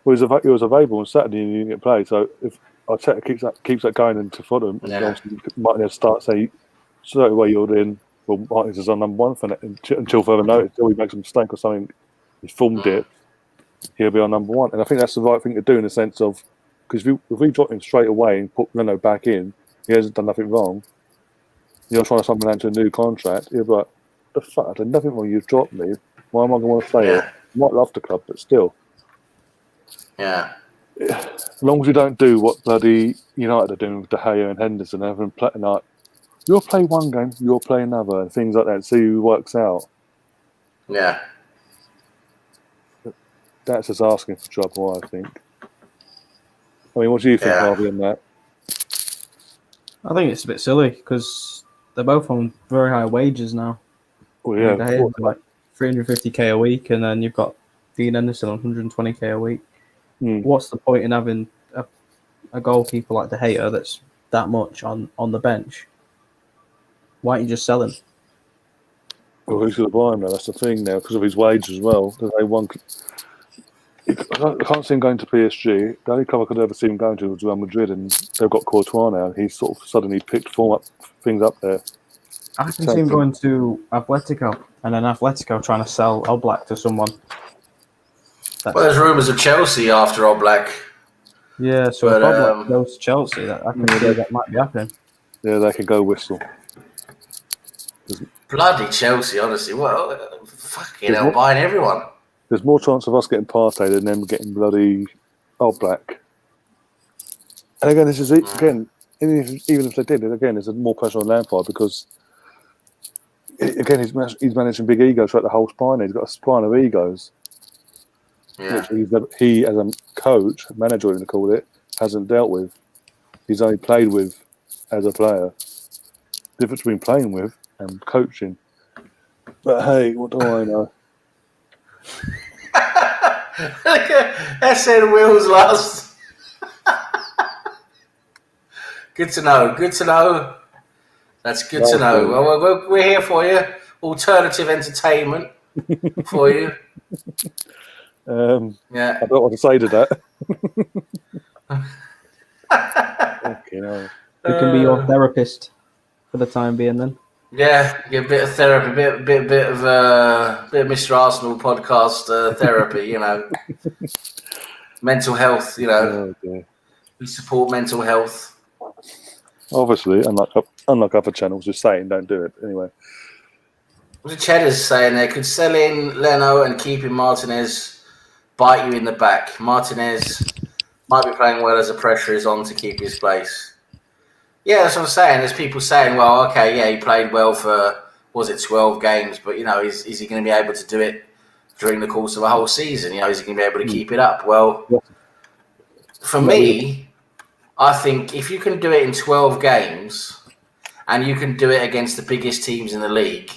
Well, he was available on Saturday and he didn't get played. So if Arteta keeps that going into Fulham, Martinez starts straight away you're in. Well, Martinez is on number one for until further notice. Until he makes a mistake or something, his form dip, he'll be on number one. And I think that's the right thing to do in the sense of because if we drop him straight away and put Leno back in, he hasn't done nothing wrong. You're trying to sign him into a new contract. You're like, the fuck? I did nothing wrong. You've dropped me. Why am I going to want to stay here? I might love the club, but still. Yeah. As long as you don't do what bloody United are doing with De Gea and Henderson, having playing like you'll play one game, you'll play another, and things like that. See who works out. Yeah. That's just asking for trouble, I think. I mean, what do you think, Harvey, on that? I think it's a bit silly because they're both on very high wages now. Well, yeah, De Gea's like 350k a week, and then you've got Dean Henderson on 120k a week. What's the point in having a goalkeeper like De Gea that's that much on the bench? Why don't you just sell him? Well, who's going to buy him now? That's the thing now, because of his wage as well. I can't see him going to PSG. The only club I could ever see him going to was Real Madrid, and they've got Courtois now, and he's sort of suddenly picked things up there. I can see him going to Atletico, and then Atletico trying to sell Oblak to someone. Well, there's rumours of Chelsea after Oblak. Yeah, so if Oblak goes to Chelsea, I can see that might be happening. Yeah, they can go whistle. Bloody Chelsea, honestly. Well, fucking hell, buying everyone. There's more chance of us getting Partey than them getting bloody Oblak. And again, this is again, even if they did, again, there's more pressure on Lampard because again, he's managing big egos throughout the whole spine. He's got a spine of egos, which he as a coach, manager, even to call it, hasn't dealt with. He's only played with as a player. Difference between playing with and coaching. But hey, what do I know? SN Wheels last. Good to know. That's good to know. Well, we're here for you. Alternative entertainment for you. I don't know what to say to that. Okay, no. Who can be your therapist for the time being then? Yeah, get a bit of therapy, bit of Mr. Arsenal podcast therapy, mental health, we support mental health. Obviously, unlike other channels, just saying don't do it anyway. The Cheddar's saying they could sell in Leno and keep in Martinez, bite you in the back. Martinez might be playing well as the pressure is on to keep his place. Yeah, that's what I'm saying. There's people saying, well, okay, yeah, he played well for, 12 games, but, is he going to be able to do it during the course of a whole season? Is he going to be able to keep it up? Well, for me, I think if you can do it in 12 games and you can do it against the biggest teams in the league,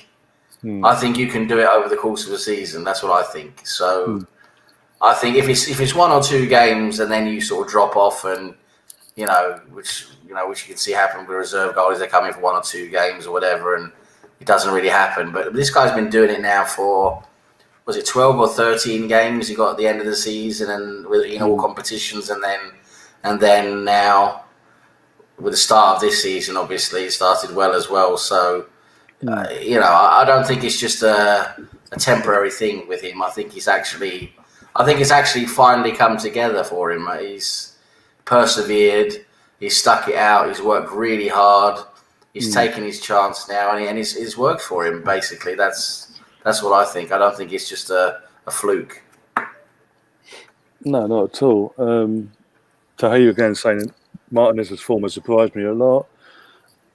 I think you can do it over the course of a season. That's what I think. So I think if it's 1 or 2 games and then you sort of drop off and, which you can see happen with reserve goalies, they come in for 1 or 2 games or whatever, and it doesn't really happen. But this guy's been doing it now for, was it 12 or 13 games he got at the end of the season, and with all competitions, and then now with the start of this season, obviously it started well as well. So I don't think it's just a temporary thing with him. I think it's actually finally come together for him. He's persevered. He's stuck it out. He's worked really hard. He's taken his chance now, and it's worked for him. Basically, that's what I think. I don't think it's just a fluke. No, not at all. To hear you again saying Martinez's form has surprised me a lot,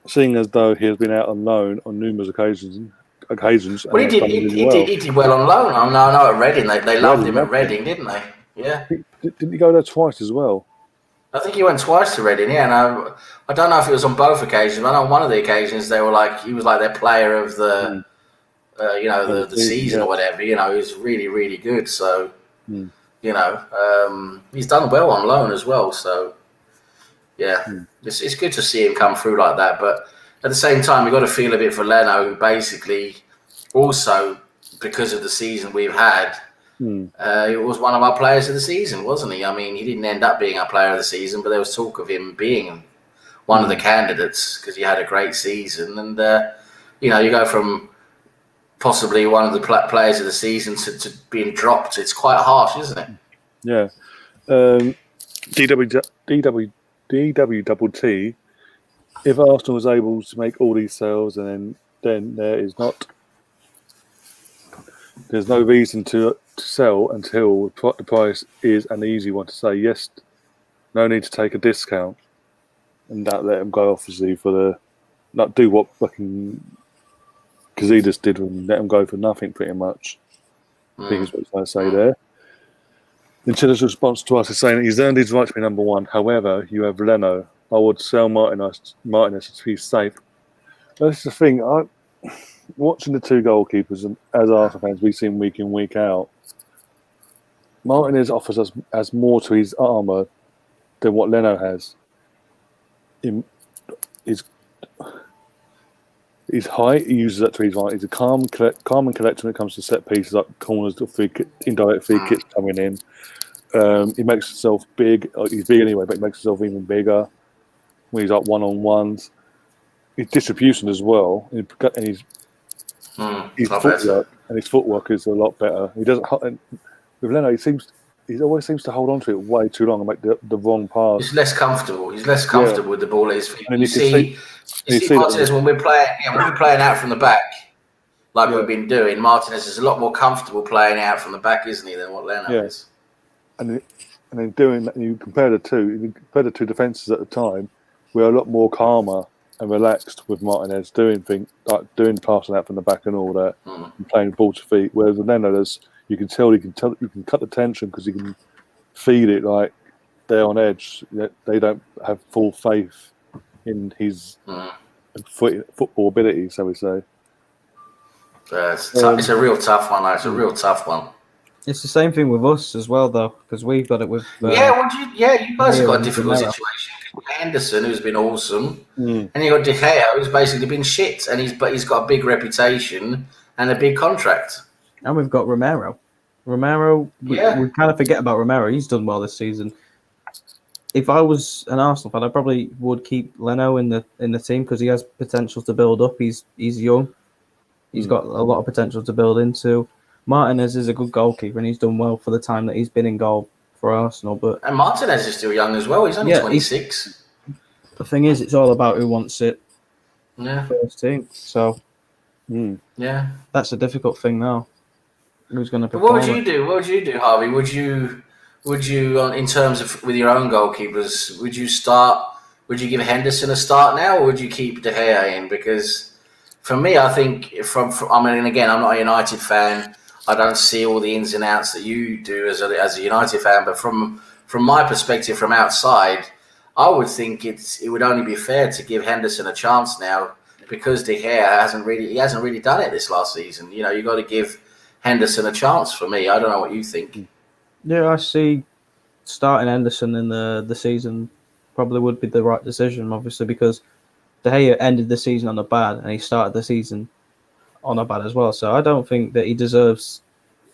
seeing as though he has been out on loan on numerous occasions. Well, he did well on loan. I know at Reading they loved him at Reading, didn't they? Yeah. Didn't he go there twice as well? I think he went twice to Reading. Yeah, and I don't know if it was on both occasions. But I know on one of the occasions he was like their player of the the season or whatever. He was really, really good. So he's done well on loan as well. So it's good to see him come through like that. But at the same time, we've got to feel a bit for Leno, who basically also, because of the season we've had, he was one of our players of the season, wasn't he? I mean, he didn't end up being our player of the season, but there was talk of him being one of the candidates because he had a great season. And, you go from possibly one of the players of the season to being dropped. It's quite harsh, isn't it? Yeah. DWTT, if Arsenal was able to make all these sales, and then there's no reason to sell until the price is an easy one to say yes. No need to take a discount, and that let him go obviously not do what fucking Casidas did and let him go for nothing pretty much. I think is what I say there. And Chiller's response to us is saying he's earned his right to be number one. However, you have Leno. I would sell Martinez to be safe. That's the thing. Watching the 2 goalkeepers, and as Arsenal fans, we see him week in, week out. Martinez offers us as more to his armour than what Leno has. His height, he uses that to his height. He's a calm and collected when it comes to set pieces, like corners, indirect free kicks coming in. He makes himself big. He's big anyway, but he makes himself even bigger when he's like one-on-ones. His distribution as well, and his footwork is a lot better. He doesn't. With Leno, he always seems to hold on to it way too long and make the wrong pass. He's less comfortable. He's less comfortable with the ball at his feet. And you see Martinez when we're playing out from the back, like we've been doing. Martinez is a lot more comfortable playing out from the back, isn't he, than what Leno is? And then doing that, you compare the two defences at the time. We're a lot more calmer and relaxed with Martinez doing things like doing passing out from the back and all that, and playing ball to feet. Whereas with Leno, you can cut the tension because you can feed it like they're on edge. They don't have full faith in his football ability, so we say. It's a real tough one. It's a real tough one. It's the same thing with us as well, though, because we've got it with. You guys have got a difficult situation. Anderson, who's been awesome, and you got De Gea, who's basically been shit, but he's got a big reputation and a big contract. And we've got Romero. We kind of forget about Romero. He's done well this season. If I was an Arsenal fan, I probably would keep Leno in the team because he has potential to build up. He's young. He's got a lot of potential to build into. Martinez is a good goalkeeper, and he's done well for the time that he's been in goal for Arsenal. And Martinez is still young as well. He's only 26. The thing is, it's all about who wants it first team. So Yeah, that's a difficult thing now. Who's going to perform? What would you do? What would you do, Harvey? Would you, in terms of with your own goalkeepers, would you start? Would you give Henderson a start now, or would you keep De Gea in? Because for me, I think I mean, again, I'm not a United fan. I don't see all the ins and outs that you do as a United fan. But from my perspective, from outside, I would think it would only be fair to give Henderson a chance now, because De Gea hasn't really done it this last season. You know, you got to give Henderson a chance for me. I don't know what you think. Yeah, I see starting Henderson in the season probably would be the right decision, obviously, because De Gea ended the season on a bad and he started the season on a bad as well. So I don't think that he deserves,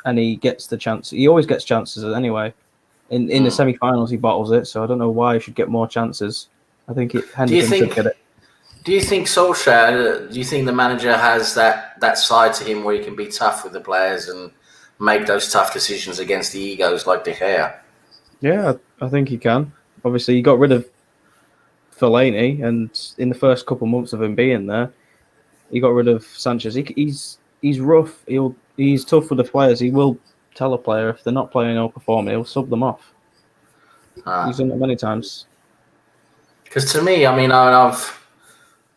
and he gets the chance. He always gets chances anyway. In the semi-finals, he bottles it, so I don't know why he should get more chances. I think Henderson should get it. Do you think Solskjaer, do you think the manager has that side to him where he can be tough with the players and make those tough decisions against the egos like De Gea? Yeah, I think he can. Obviously, he got rid of Fellaini, and in the first couple of months of him being there, he got rid of Sanchez. He's rough. He's tough with the players. He will tell a player if they're not playing or performing, he'll sub them off. He's done it many times. Because to me, I mean, I've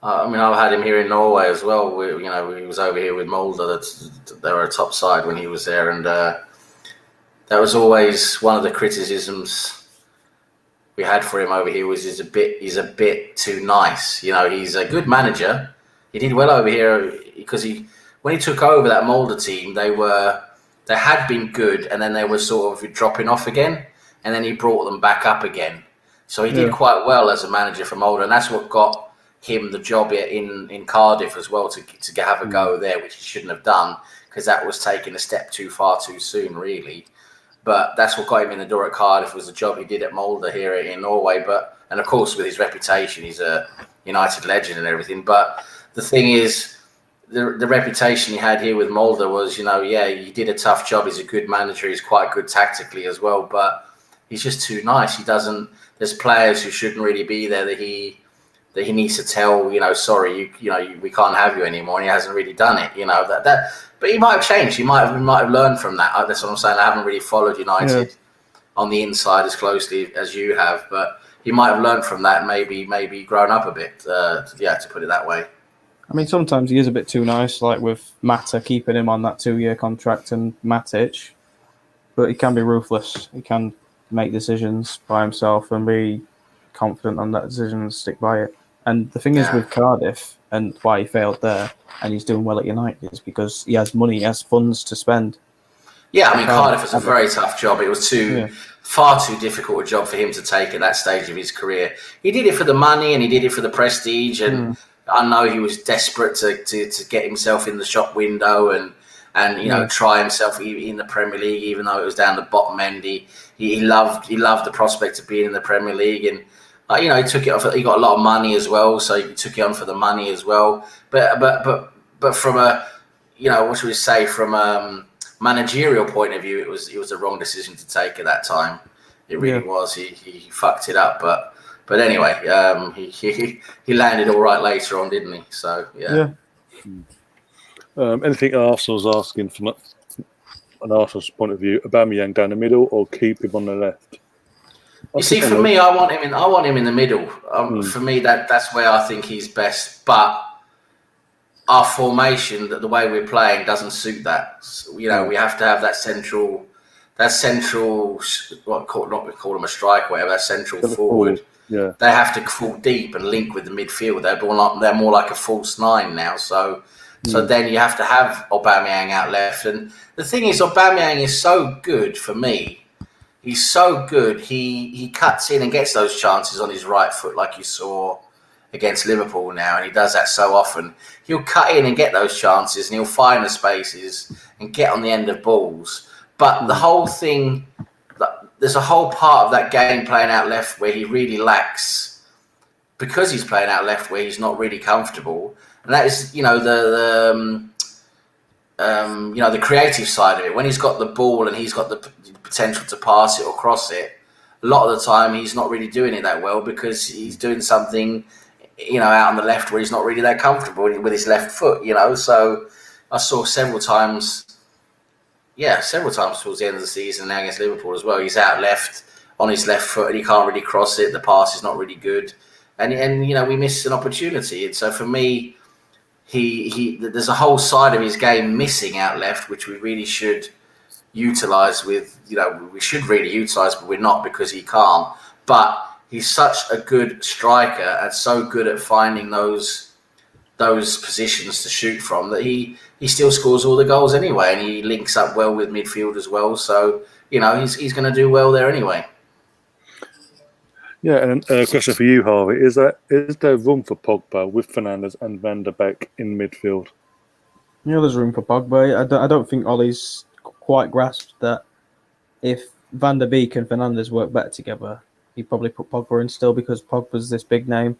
had him here in Norway as well. He was over here with Molde. They were a top side when he was there, and that was always one of the criticisms we had for him over here. Was he's a bit too nice. You know, he's a good manager. He did well over here because when he took over that Molde team, they had been good, and then they were sort of dropping off again, and then he brought them back up again. So he did quite well as a manager for Molde, and that's what got him the job in Cardiff as well, to have a go there, which he shouldn't have done, because that was taking a step too far too soon, really. But that's what got him in the door at Cardiff, was the job he did at Molde here in Norway. And of course, with his reputation, he's a United legend and everything. But the thing is, the reputation he had here with Molde was, he did a tough job. He's a good manager. He's quite good tactically as well. But he's just too nice. There's players who shouldn't really be there that he needs to tell, sorry, we can't have you anymore. And he hasn't really done it, But he might have changed. He might have learned from that. That's what I'm saying. I haven't really followed United on the inside as closely as you have, but he might have learned from that and maybe grown up a bit, to put it that way. I mean, sometimes he is a bit too nice, like with Mata, keeping him on that 2-year contract, and Matic, but he can be ruthless. He can make decisions by himself and be confident on that decision and stick by it. And the thing is with Cardiff, and why he failed there, and he's doing well at United, is because he has money, he has funds to spend. Yeah, I mean, Cardiff was a very tough job. It was far too difficult a job for him to take at that stage of his career. He did it for the money and he did it for the prestige, and I know he was desperate to get himself in the shop window and try himself in the Premier League, even though it was down the bottom end. He loved the prospect of being in the Premier League, and he took it off. He got a lot of money as well, so he took it on for the money as well. But from a what should we say, from a managerial point of view, it was the wrong decision to take at that time. It really was. He fucked it up, but anyway, he landed all right later on, didn't he? So yeah. Anything Arsenal's asking from an Arsenal's point of view, Aubameyang down the middle or keep him on the left? You see, for me, I want him in the middle. For me, that's where I think he's best. But our formation, the way we're playing, doesn't suit that. So, we have to have that central, we call him a striker, whatever, that central forward. Yeah. They have to fall deep and link with the midfield. They're more like a false nine now. So then you have to have Aubameyang out left. And the thing is, Aubameyang is so good for me. He's so good. He cuts in and gets those chances on his right foot, like you saw against Liverpool now, and he does that so often. He'll cut in and get those chances, and he'll find the spaces and get on the end of balls. But the whole thing, there's a whole part of that game playing out left where he really lacks, because he's playing out left where he's not really comfortable, and that is the creative side of it. When he's got the ball and he's got the potential to pass it or cross it, a lot of the time he's not really doing it that well, because he's doing something out on the left where he's not really that comfortable with his left foot. So I saw several times towards the end of the season now against Liverpool as well. He's out left on his left foot and he can't really cross it. The pass is not really good, and we missed an opportunity. And so for me, there's a whole side of his game missing out left, which we really should utilize. We should really utilize, but we're not because he can't. But he's such a good striker and so good at finding those positions to shoot from that he still scores all the goals anyway, and he links up well with midfield as well. So he's going to do well there anyway. Yeah, and a question for you, Harvey: is there room for Pogba with Fernandes and Van der Beek in midfield? There's room for Pogba. I don't think Ollie's quite grasped that if Van der Beek and Fernandes work better together, he'd probably put Pogba in still because Pogba's this big name.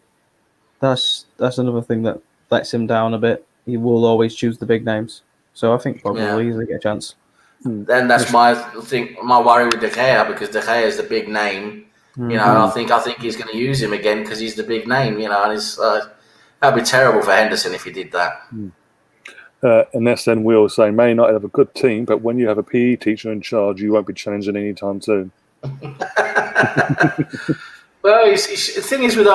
That's another thing that lets him down a bit. He will always choose the big names. So I think Pogba will easily get a chance. Then that's my worry with De Gea, because De Gea is the big name. I think he's going to use him again because he's the big name. And it's that'd be terrible for Henderson if he did that. And that's then Will saying, "May not have a good team, but when you have a PE teacher in charge, you won't be challenging anytime soon." Well, the thing is with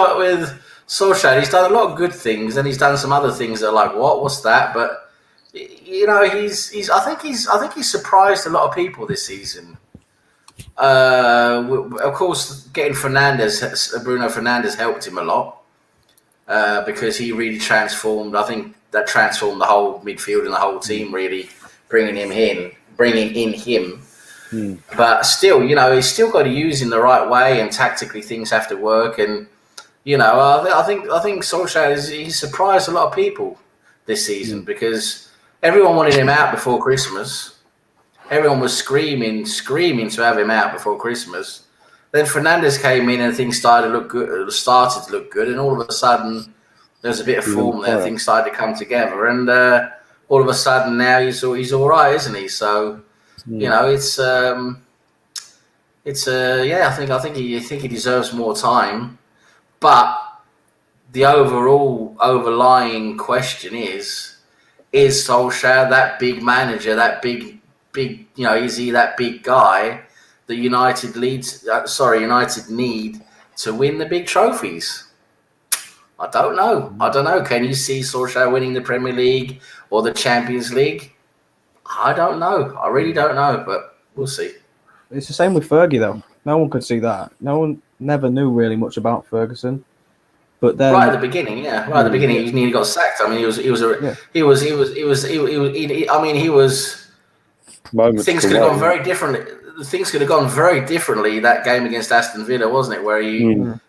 Solskjaer, he's done a lot of good things, and he's done some other things that are like, what's that? But I think he's surprised a lot of people this season. Of course, getting Bruno Fernandes helped him a lot because he really transformed. I think that transformed the whole midfield and the whole team, really bringing in him. But still, he's still got to use him the right way, and tactically things have to work. And I think Solskjaer he's surprised a lot of people this season because everyone wanted him out before Christmas. Everyone was screaming to have him out before Christmas. Then Fernandes came in and things started to look good, and all of a sudden there's a bit of form there. Things started to come together, and all of a sudden now he's all right, isn't he? So it's I think he deserves more time, but the overlying question is Solskjaer that big manager, that big, is he that big guy that United need to win the big trophies? I don't know. Can you see Solskjaer winning the Premier League or the Champions League? I don't know. I really don't know, but we'll see. It's the same with Fergie, though. No one could see that. No one never knew really much about Ferguson. But then, right at the beginning, he nearly got sacked. I mean, Things could have gone very differently. Things could have gone very differently that game against Aston Villa, wasn't it? Where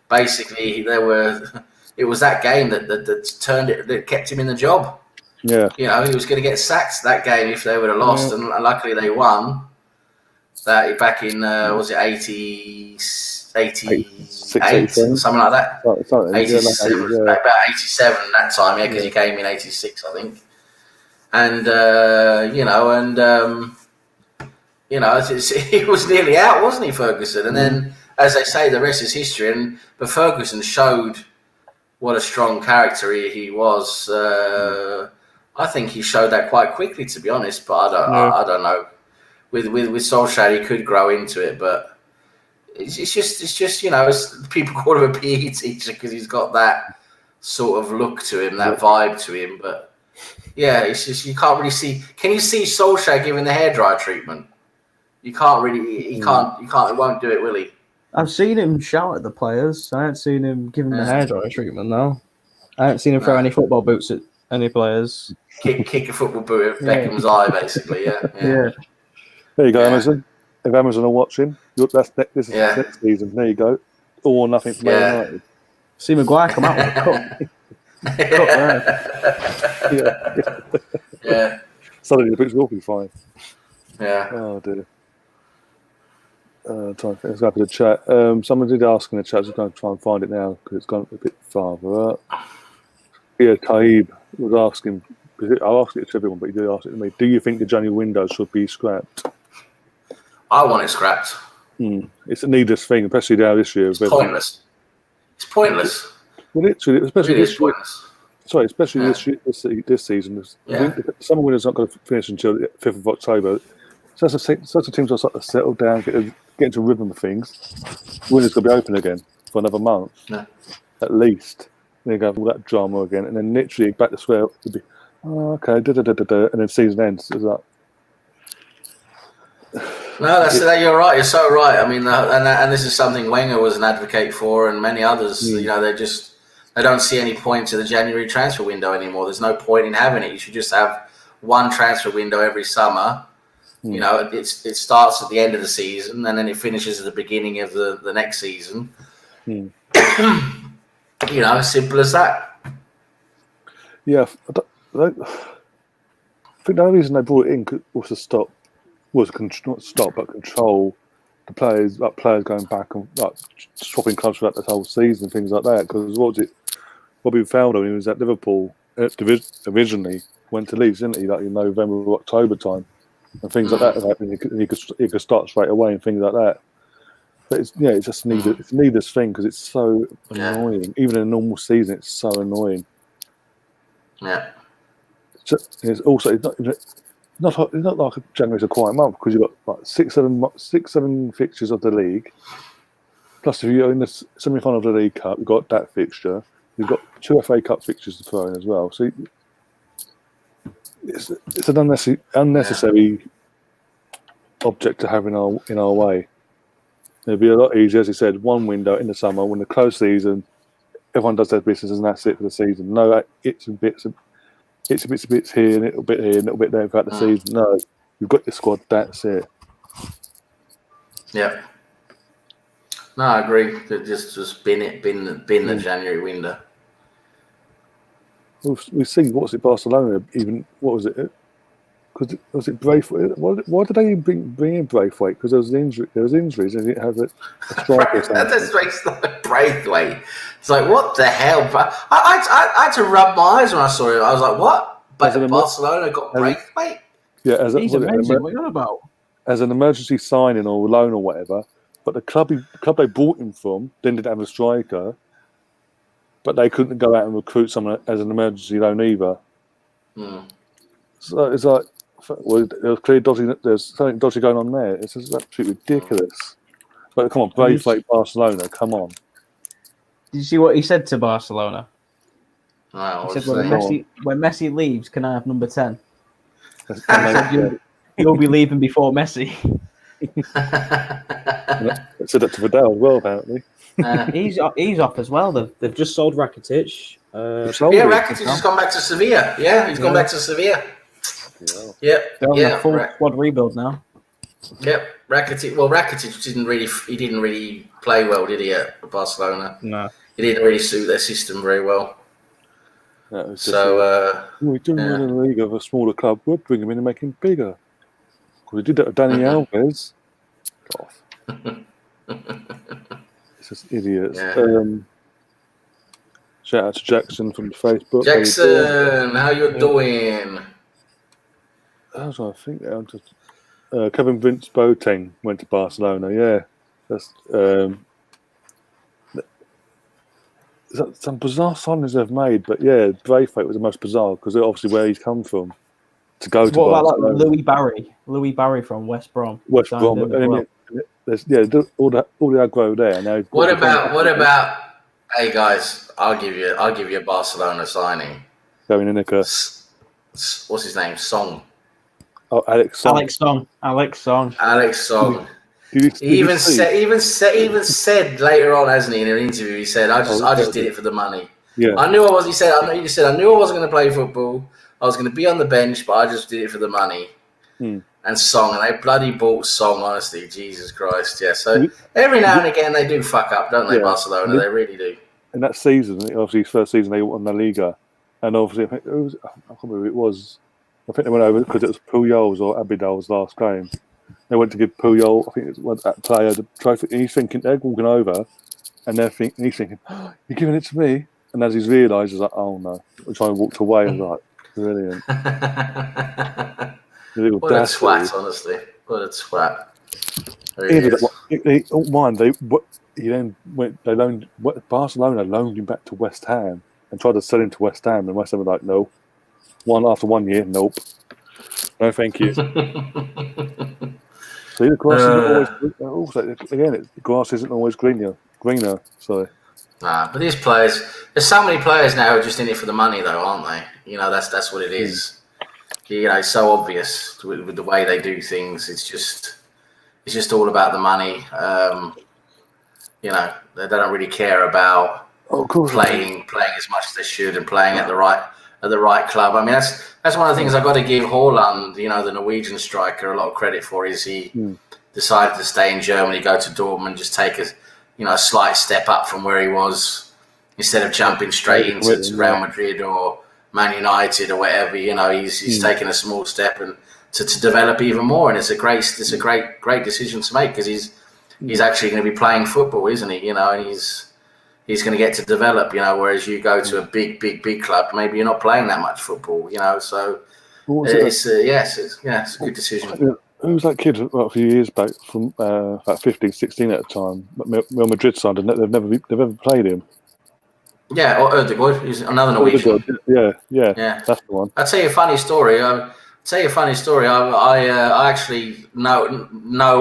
basically it was that game that kept him in the job. Yeah, he was going to get sacked that game if they would have lost, and luckily they won. That back in was it 88, something like that. 87, about 87 that time, because he came in 86, I think. And he was nearly out, wasn't he, Ferguson? And then, as they say, the rest is history. But Ferguson showed what a strong character he was. I think he showed that quite quickly, to be honest. But I don't know. With Solskjaer, he could grow into it, but it's just people call him a PE teacher because he's got that sort of look to him, that vibe to him. But yeah, it's just you can't really see. Can you see Solskjaer giving the hairdryer treatment? You can't really. He can't. He won't do it, will he? I've seen him shout at the players. I haven't seen him give him the hairdryer treatment, though. I haven't seen him throw any football boots at any players. Kick a football boot at Beckham's eye, basically. Yeah. There you go, Amazon. If Amazon are watching, this is next season. There you go. All or nothing for Man United. See Maguire come out with a cup. Yeah. Suddenly the books will be fine. Yeah. Oh dear. Trying to think. Let's go up to the chat. Someone did ask in the chat. Just going to try and find it now because it's gone a bit farther up. Yeah, Taib was asking. I'll ask it to everyone, but he did ask it to me. Do you think the January window should be scrapped? I want it scrapped. It's a needless thing, especially now this year. It's pointless. It's pointless. Well, literally, especially Really is this year. pointless. Sorry, especially this season. The summer winter's not going to finish until the 5th of October. So such a teams are starting to settle down, get into rhythm of things. Winter's going to be open again for another month, at least. Then you go have all that drama again, and then literally back to square. It'll be, okay, and then season ends. It's like, no, you're right. You're so right. I mean, and this is something Wenger was an advocate for, and many others. You know, they don't see any point to the January transfer window anymore. There's no point in having it. You should just have one transfer window every summer. You know, it starts at the end of the season, and then it finishes at the beginning of the next season. You know, simple as that. Yeah, I think the only reason they brought it in was to not stop, but control the players, like players going back and like swapping clubs throughout the whole season and things like that. Because what we found on him was that Liverpool originally went to Leeds, didn't he? Like in November or October time, and things like that. And he could start straight away and things like that. But it's just needless thing because it's so annoying. Even in a normal season, it's so annoying. Yeah. It's also it's not like January's a quiet month because you've got like six, seven fixtures of the league. Plus, if you're in the semi-final of the League Cup, you've got that fixture. You've got 2 FA Cup fixtures to throw in as well. So it's an unnecessary object to have in our way. It'd be a lot easier, as you said, one window in the summer when the close season, everyone does their business and that's it for the season. No, it's bits here, and a little bit here, and a little bit there throughout the season. No, you've got your squad. That's it. Yeah. No, I agree. Just bin the January window. We see Barcelona. Even what was it? Because was it Braithwaite? Why did they bring in Braithwaite? Because there was injuries, and it had a striker. That's Braithwaite. It's like, what the hell? I had to rub my eyes when I saw it. I was like, what? But Barcelona got Braithwaite? Yeah, he's amazing. What are you on about? As an emergency signing or loan or whatever. But the club they bought him from didn't have a striker, but they couldn't go out and recruit someone as an emergency loan either. So it's like, well, there's something dodgy going on there. It's just absolutely ridiculous. But come on, Braithwaite, Barcelona, come on. Did you see what he said to Barcelona? He said, when Messi leaves, can I have number 10? You'll be leaving before Messi. I said that to Vidal as well, apparently. He's off as well. They've just sold Rakitic. Rakitic has gone back to Sevilla. Yeah, he's gone back to Sevilla. Yep. They're on a full squad rebuild now. Yep. Rakitic didn't really play well, did he, at Barcelona? No. He didn't really suit their system very well. We didn't win in the league of a smaller club. We'll bring him in and make him bigger. Because we did that with Dani Alves. It's just idiots. Yeah. Shout out to Jackson from Facebook. Jackson, how you doing? That's what I think. Kevin Vince Boateng went to Barcelona. Yeah, that's some bizarre signings they've made. But yeah, Braithwaite was the most bizarre because obviously where he's come from to go to Barcelona. What about like Louis Barry from West Brom? West Brom. All the aggro there. Now what about? Hey guys, I'll give you a Barcelona signing. Going in What's his name? Song. Oh, Alex Song. He even said later on, hasn't he, in an interview? He said, "I just did it for the money." Yeah. I knew I was. He said, "I knew I wasn't going to play football. I was going to be on the bench, but I just did it for the money." And Song, and they bloody bought Song. Honestly, Jesus Christ, yeah. So every now and again they do fuck up, don't they, Barcelona? They really do. In that season, obviously, his first season they won the Liga, and obviously I can't remember who it was. I think they went over because it was Puyol's or Abidal's last game. They went to give Puyol, I think it was that player, the trophy. And he's thinking they're walking over, and he's thinking, oh, "You're giving it to me." And as he's realised, he's like, "Oh no!" Which I walked away and was like, "Brilliant." What a twat, honestly. What a twat. Barcelona loaned him back to West Ham and tried to sell him to West Ham, and West Ham were like, no. After 1 year, nope. No, thank you. See, the grass isn't always. Also, again, the grass isn't always greener. Sorry. Nah, but these players, there's so many players now who are just in it for the money, though, aren't they? You know, that's what it is. You know, it's so obvious with the way they do things. It's just all about the money. You know, they don't really care about playing as much as they should and playing at the right club. I mean, that's one of the things I've got to give Haaland, you know, the Norwegian striker, a lot of credit for. Is he decided to stay in Germany, go to Dortmund, just take a slight step up from where he was, instead of jumping straight into Real Madrid or Man United or whatever. You know, he's taken a small step and to develop even more, and it's a great decision to make, because he's actually going to be playing football, isn't he? You know, and he's going to get to develop. You know, whereas you go to a big club, maybe you're not playing that much football. You know, so it's a good decision. Who was that kid a few years back from about 15, 16 at the time? Real Madrid side, and they've never played him. Yeah, or Ødegaard, he's another Norwegian. Yeah, that's the one. I'll tell you a funny story. I actually know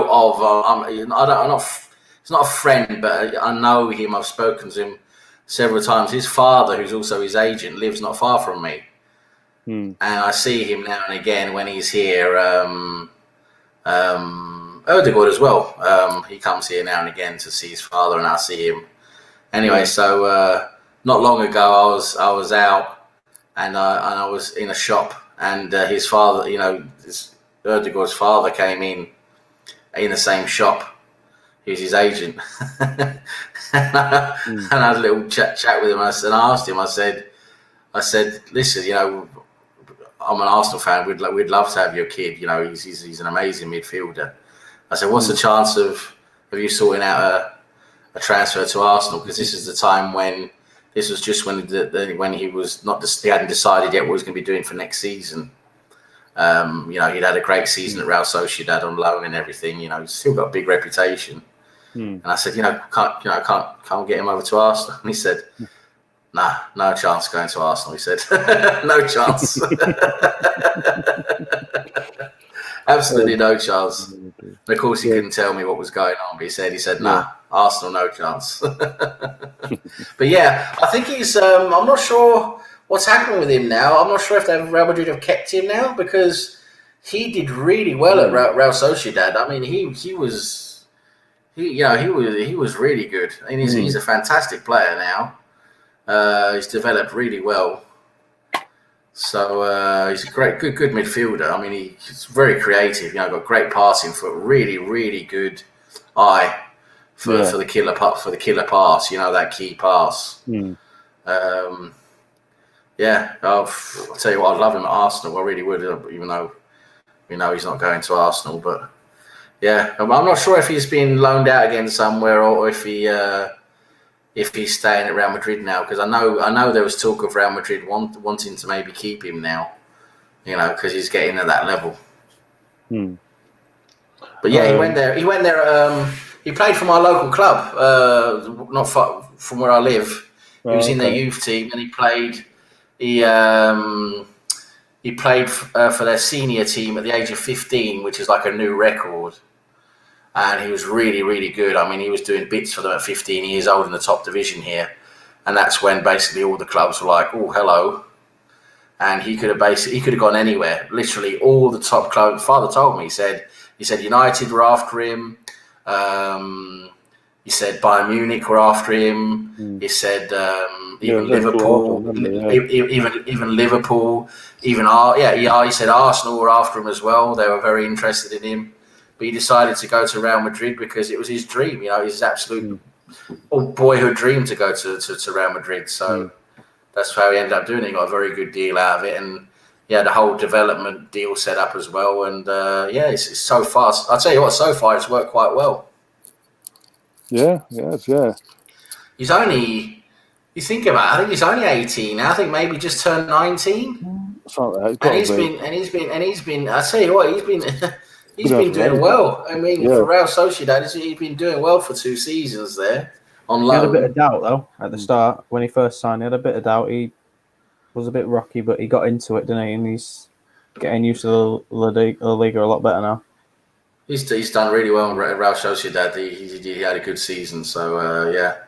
of. He's not a friend, but I know him. I've spoken to him several times. His father, who's also his agent, lives not far from me, and I see him now and again when he's here. Ødegaard as well. He comes here now and again to see his father, and I see him. Anyway, so not long ago, I was out, and I was in a shop, and his father, you know, Ødegaard's father came in the same shop. He was his agent, and I had a little chat with him. I asked him. I said, listen, you know, I'm an Arsenal fan. We'd love to have your kid. You know, he's an amazing midfielder. I said, what's the chance of you sorting out a transfer to Arsenal? Because this is the time when this was just when he was he hadn't decided yet what he was going to be doing for next season. You know, he'd had a great season at Real Sociedad on loan and everything. You know, he's still got a big reputation. And I said, can't get him over to Arsenal. And he said, nah, no chance going to Arsenal. He said, no chance. Absolutely no chance. And of course, he couldn't tell me what was going on. But he said, nah, Arsenal, no chance. But yeah, I think he's. I'm not sure what's happening with him now. I'm not sure if Real Madrid have kept him now, because he did really well at Real Sociedad. I mean, he was really good. I mean, he's a fantastic player now. He's developed really well. So he's a good midfielder. I mean, he's very creative. You know, got great passing foot, really, really good eye for the killer pass. You know, that key pass. I'll tell you what, I'd love him at Arsenal. I really would, even though we know he's not going to Arsenal. But yeah, I'm not sure if he's been loaned out again somewhere, or if he's staying at Real Madrid now, because I know there was talk of Real Madrid wanting to maybe keep him now, you know, because he's getting at that level. But yeah, he went there. He played for my local club, not far from where I live. He was in their youth team, and he played. He played for their senior team at the age of 15, which is like a new record. And he was really, really good. I mean, he was doing bits for them at 15 years old in the top division here. And that's when basically all the clubs were like, oh, hello. And he could have gone anywhere. Literally all the top clubs. Father told me, he said United were after him. He said Bayern Munich were after him. He said even Liverpool, even Liverpool, he said Arsenal were after him as well. They were very interested in him. But he decided to go to Real Madrid because it was his dream, you know, his absolute boyhood dream to go to Real Madrid. So that's how he ended up doing it. He got a very good deal out of it. And he had a whole development deal set up as well. And it's so far. I'll tell you what, so far it's worked quite well. Yeah. He's only, you think about it, I think he's only 18 now. I think maybe just turned 19. Like that. And he's been, I tell you what, He's been doing well. I mean, Yeah. for Real Sociedad, he's been doing well for 2 seasons there on loan. He had a bit of doubt, though, at the start. When he first signed, he had a bit of doubt. He was a bit rocky, but he got into it, didn't he? And he's getting used to the Liga a lot better now. He's done really well in Real Sociedad. He had a good season. So, yeah.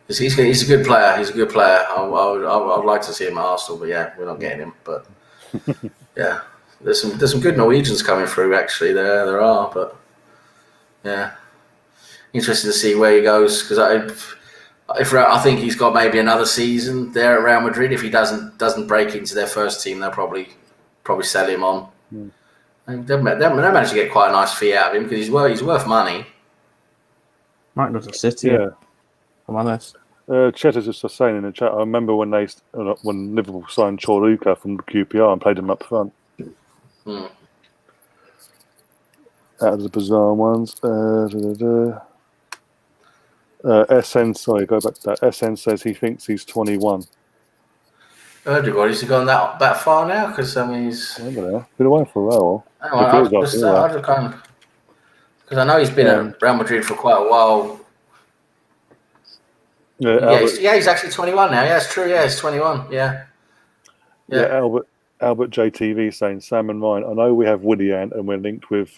He's a good player. He's a good player. I would like to see him at Arsenal, but yeah, we're not getting him. But yeah, there's some good Norwegians coming through. Actually, there are. But yeah, interesting to see where he goes because I think he's got maybe another season there at Real Madrid. If he doesn't break into their first team, they'll probably sell him on. And they managed to get quite a nice fee out of him because he's worth money. Might go to City. Yeah. I'm honest. Chet is just saying in the chat. I remember when Liverpool signed Chorluka from QPR and played him up front. Out of the bizarre ones. SN, sorry, go back to that. SN says he thinks he's 21. Everybody's gone that far now because I mean he's been away for a while. Because I know he's been at Real Madrid for quite a while. Yeah, he's actually 21 now. Yeah, it's true. Yeah, he's 21. Yeah. Albert JTV saying Sam and Ryan. I know we have Willian and we're linked with.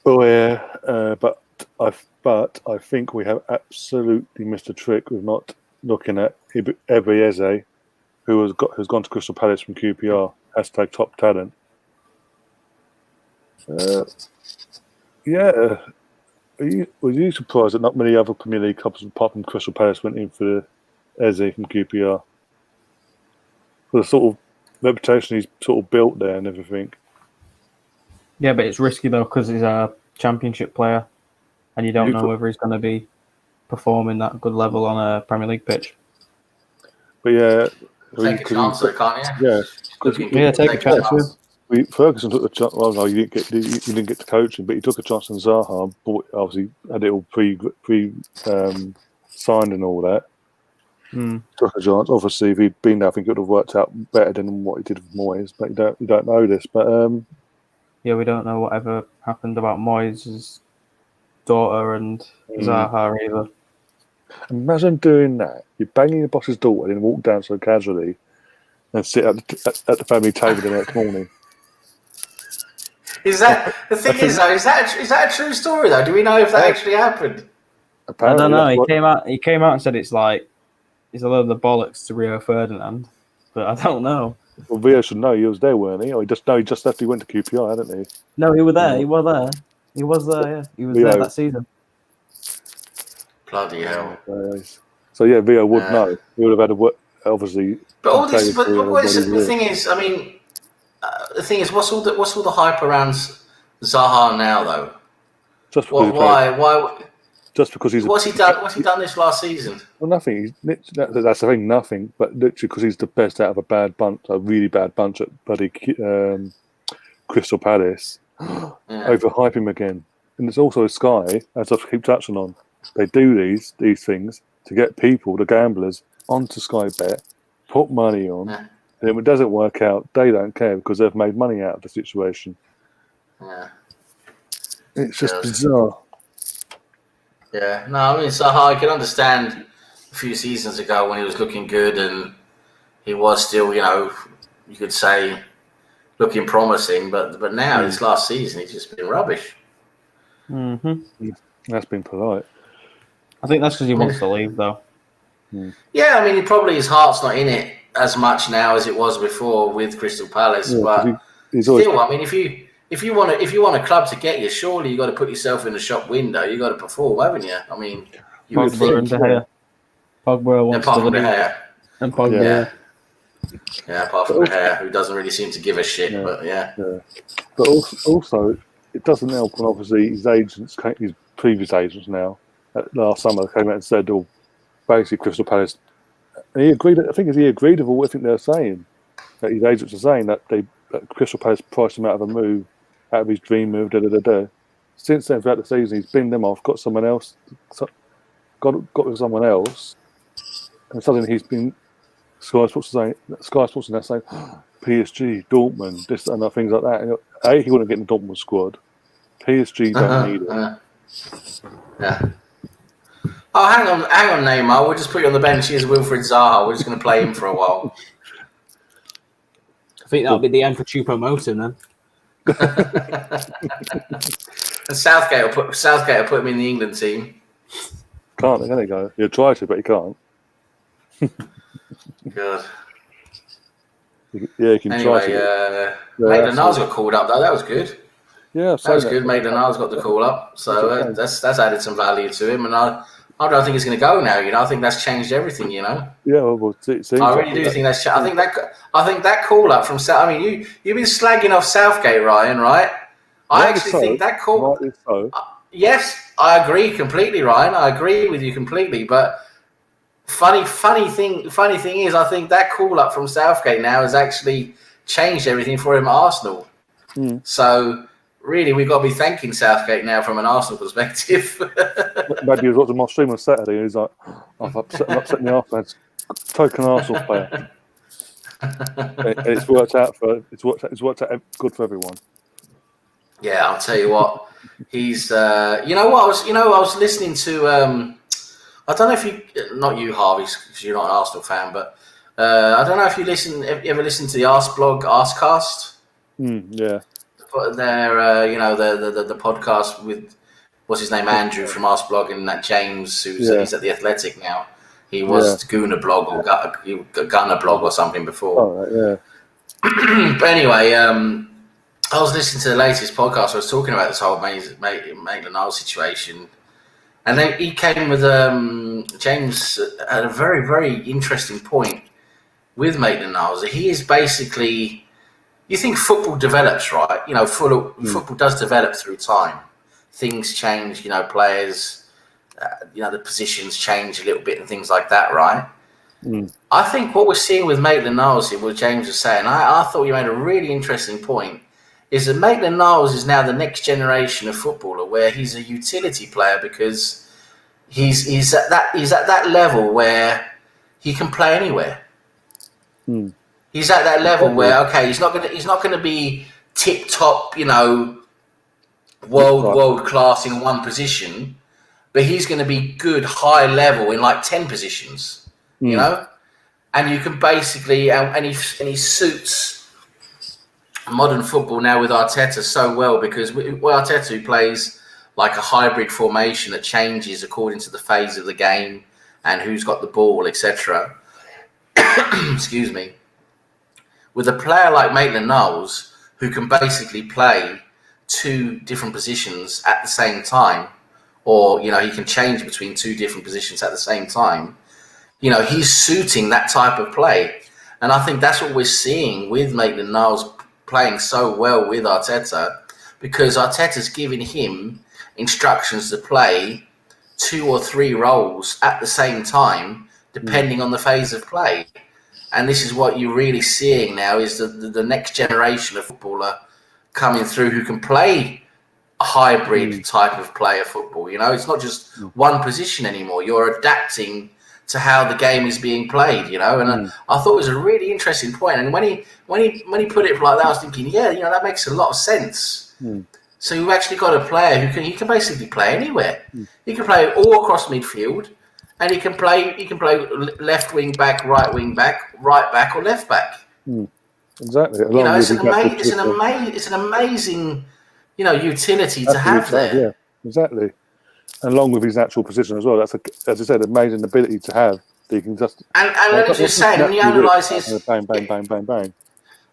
But I think we have absolutely missed a trick with not looking at Eberezer, who's gone to Crystal Palace from QPR. # top talent. Were you surprised that not many other Premier League clubs apart from Crystal Palace went in for Eze from QPR? For the sort of reputation he's sort of built there and everything. Yeah, but it's risky though because he's a Championship player, and you don't know whether he's going to be performing that good level on a Premier League pitch. But yeah, take a chance, can't you? Yeah, take a chance. Ferguson took the chance. Well, no, you didn't get to coaching, but he took a chance on Zaha. Obviously, had it all signed and all that. Took a chance. Obviously, if he'd been there, I think it would have worked out better than what he did with Moyes. But you don't know this. But yeah, we don't know whatever happened about Moyes' daughter and Zaha either. Imagine doing that. You're banging your boss's daughter and walk down so casually and sit at the family table the next morning. Is that the thing? Is that a true story though? Do we know if that actually happened? Apparently, I don't know. He came out and said it's like he's a load of the bollocks to Rio Ferdinand, but I don't know. Well, Rio should know. He was there, weren't he? Or he just after he went to QPR, hadn't he? No, he was there. He was there. He was there. Yeah, he was there that season. Bloody hell! So yeah, Rio would know. He would have had obviously. But all this, the thing is, I mean. The thing is, what's all the hype around Zaha now, though? Why? Just because he's. What's he done? What's he done this last season? Well, nothing. That's the thing. Nothing. But literally, because he's the best out of a really bad bunch at bloody Crystal Palace. Overhype him again, and it's also Sky, as I keep touching on. They do these things to get people, the gamblers, onto Sky Bet, put money on. Yeah. And if it doesn't work out, they don't care because they've made money out of the situation. Yeah. It's just bizarre. Yeah. No, I mean, Zaha, I can understand a few seasons ago when he was looking good and he was still, you could say, looking promising. But now, this last season, he's just been rubbish. Mm-hmm. That's been polite. I think that's because he wants to leave, though. Yeah, I mean, his heart's not in it as much now as it was before with Crystal Palace, but still, I mean, if you want a club to get you, surely you got to put yourself in the shop window. You got to perform, haven't you? I mean, you would think. Pogba wants to leave. And Pogba, yeah, apart from De Gea, who doesn't really seem to give a shit. Yeah. But yeah. But also, it doesn't help when obviously his previous agents now, last summer came out and said, basically Crystal Palace. And he agreed. I think he agreed with all everything they're saying. That his agents are saying that Crystal Palace priced him out of his dream move. Since then, throughout the season, he's binned them off, got someone else, got with someone else, and suddenly he's been Sky Sports are saying PSG, Dortmund, this and things like that. A, he wouldn't get in the Dortmund squad. PSG don't need him. Yeah. Oh, hang on, Neymar. We'll just put you on the bench. Here's Wilfried Zaha. We're just going to play him for a while. I think that'll be the end for Choupo-Moting then. And Southgate will put him in the England team. Can't, can he go? He'll try to, but he can't. Good. Yeah, he can try Anyway, to. Maitland-Niles got called up though. That was good. Yeah, that was good. Maitland-Niles got the call up, so that's added some value to him. And I don't think it's going to go now. I think that's changed everything. Yeah, well, I really do think that's. I think that call up from South. I mean, you've been slagging off Southgate, Ryan, right? I actually think that call. So. Yes, I agree completely, Ryan. I agree with you completely. But funny thing is, I think that call up from Southgate now has actually changed everything for him at Arsenal. So really, we've got to be thanking Southgate now from an Arsenal perspective. Maybe he was watching my stream on Saturday and he's like, I'm upsetting the Arsenal fans. Token Arsenal player. And it's worked out good for everyone. Yeah, I'll tell you what. He's I was listening to I don't know if you, not you, Harvey, because you're not an Arsenal fan, but I don't know if you ever listen to the Arse blog, Arsecast. Yeah. Their the podcast with what's his name, Andrew from Arse blog, and that James he's at the Athletic now. He was Gunner blog or Gunner blog or something before. Oh, right, yeah. But anyway, I was listening to the latest podcast. I was talking about this whole Maitland-Niles situation, and then he came with James had a very, very interesting point with Maitland-Niles. He is basically, you think football develops, right? Football does develop through time. Things change. Players, the positions change a little bit and things like that, right? I think what we're seeing with Maitland-Niles here, what James was saying, I thought you made a really interesting point. Is that Maitland-Niles is now the next generation of footballer where he's a utility player because he's at that level where he can play anywhere. He's at that level where he's not gonna be tip top, world class in one position, but he's going to be good high level in like 10 positions, and you can basically and he suits modern football now with Arteta so well because Arteta, who plays like a hybrid formation that changes according to the phase of the game and who's got the ball, etc. Excuse me. With a player like Maitland-Niles, who can basically play two different positions at the same time, or he can change between two different positions at the same time, he's suiting that type of play. And I think that's what we're seeing with Maitland-Niles playing so well with Arteta, because Arteta's giving him instructions to play 2 or 3 roles at the same time, depending on the phase of play. And this is what you're really seeing now, is the next generation of footballer coming through who can play a hybrid type of player football. It's not just one position anymore. You're adapting to how the game is being played, and I thought it was a really interesting point. And when he put it like that, I was thinking, that makes a lot of sense. So you've actually got a player who can basically play anywhere. He can play all across midfield, and he can play left wing back, right wing back, right back, or left back. Exactly. It's an amazing, utility to have there. Yeah, exactly. And along with his natural position as well, that's as I said, amazing ability to have. That you can just let me just say, when you analyse his bang, bang, bang, bang, bang.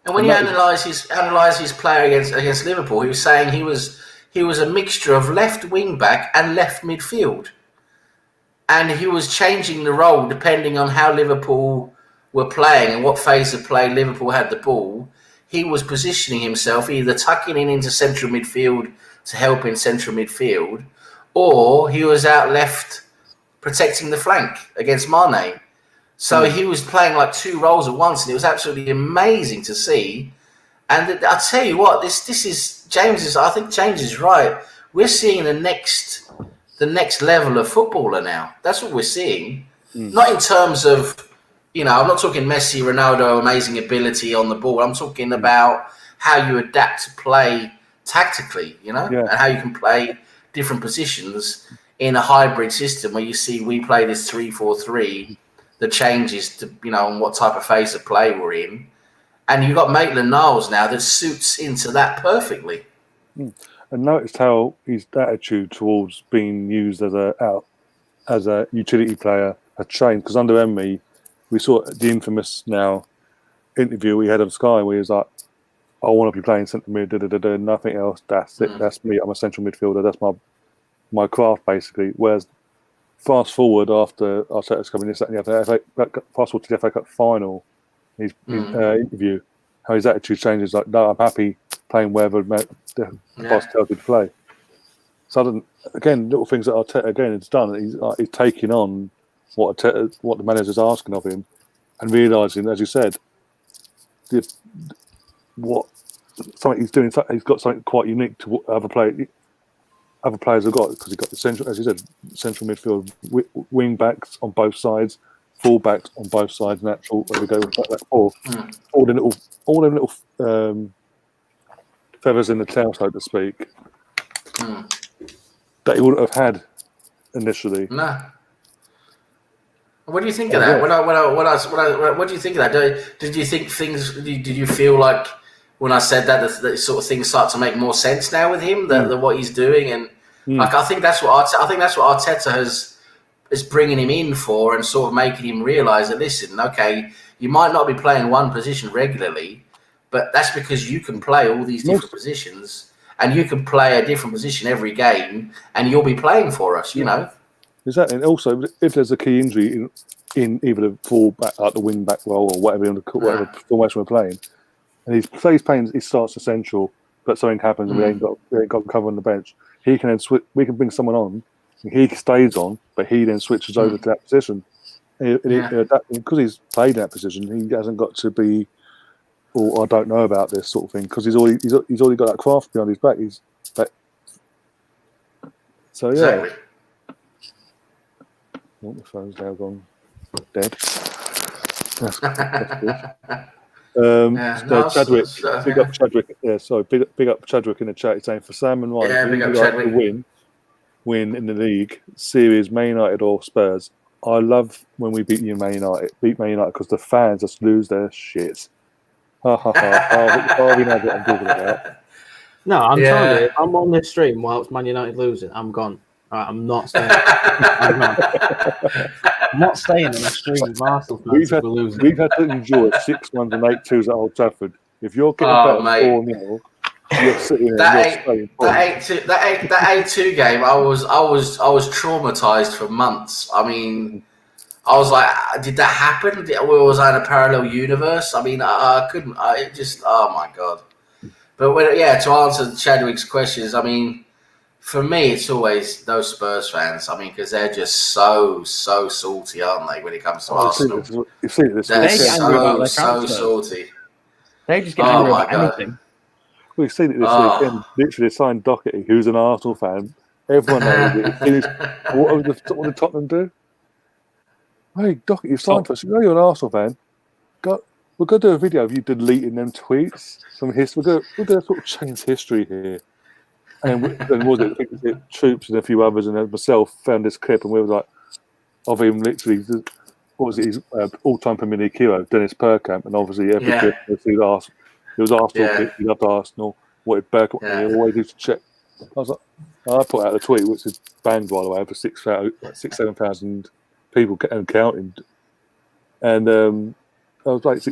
And when you analyse his player against Liverpool, he was saying he was a mixture of left wing back and left midfield, and he was changing the role depending on how Liverpool were playing and what phase of play Liverpool had the ball. He was positioning himself either tucking into central midfield to help in central midfield, or he was out left protecting the flank against Mane. So he was playing like 2 roles at once, and it was absolutely amazing to see. And I'll tell you what, this is I think James is right. We're seeing the next level of footballer now. That's what we're seeing. Not in terms of, I'm not talking Messi, Ronaldo, amazing ability on the ball. I'm talking about how you adapt to play tactically, you know, Yeah. and how you can play different positions in a hybrid system where you see we play this 3-4-3 that changes to, you know, on what type of phase of play we're in. And you've got Maitland-Niles now that suits into that perfectly. And noticed how his attitude towards being used as a utility player had changed. Because under Emery, we saw the infamous now interview we had on Sky where he was like, I want to be playing centre mid, nothing else. That's it. That's me. I'm a central midfielder. That's my craft, basically. Whereas fast forward after Arteta's coming in, fast forward to the FA Cup final, his interview, how his attitude changes. Like, no, I'm happy playing wherever the boss tells me to play. So again, little things that Arteta again has done. He's taking on what the manager's asking of him, and realising, as you said, something he's doing. He's got something quite unique to what other players have got, because he's got the central, as you said, central midfield, wing backs on both sides, full backs on both sides, natural. Where we go with that four, all the little feathers in the tail, so to speak, that he wouldn't have had initially. No. What do you think of that? What do you think of that? Did you think things? Did you feel like when I said that sort of things start to make more sense now with him, that what he's doing, and like I think that's what Arteta is bringing him in for, and sort of making him realise that, listen, okay, you might not be playing one position regularly, but that's because you can play all these different positions, and you can play a different position every game, and you'll be playing for us, you know. Exactly. And also, if there's a key injury in either the full back, like the wing back role, or whatever formation we're playing, and he's playing, he starts essential, but something happens and we ain't got cover on the bench, he can then we can bring someone on, and he stays on, but he then switches over to that position. Because he's played that position, he hasn't got to be, I don't know about this sort of thing, because he's already got that craft behind his back. So yeah. Exactly. Oh, the phone's now gone dead. That's good. Chadwick, big up Chadwick. Yeah, sorry, big up Chadwick in the chat. He's saying for Sam and Ryan, big up Chadwick. Win in the league series, Man United or Spurs. I love when we beat Man United because the fans just lose their shit. Ha ha ha! Harvey knows what I'm talking about. No, I'm telling you, if I'm on this stream whilst Man United losing, I'm gone. Right, I'm not staying. I'm not staying on a stream with Arsenal fans if we're losing. We've had to endure 6-1s and 8-2s at Old Trafford. If you're getting better 4-0, you're sitting there. That 8-2 game, I was traumatized for months. I mean, I was like, did that happen? Was I in a parallel universe? I mean, I couldn't. Oh my god. But to answer Chadwick's questions, I mean, for me, it's always those Spurs fans. I mean, because they're just so salty, aren't they, when it comes to Arsenal? You've seen it this They're so salty. They just get angry about anything. We've seen it this weekend. Literally, signed Doherty, who's an Arsenal fan. Everyone knows it. What did Tottenham do? Hey, Doherty, you've signed for us. You know you're an Arsenal fan. We're going to do a video of you deleting them tweets from history. We're going to sort of change history here. And was it Troops and a few others, and myself found this clip, and we were like, of him literally, what was it, his all-time Premier League hero, Dennis Bergkamp, and obviously every clip he was Arsenal, he loved Arsenal, wanted Bergkamp, he always used to check. I put out a tweet, which is banned, by the way, over 7,000 people and counting. And I was like,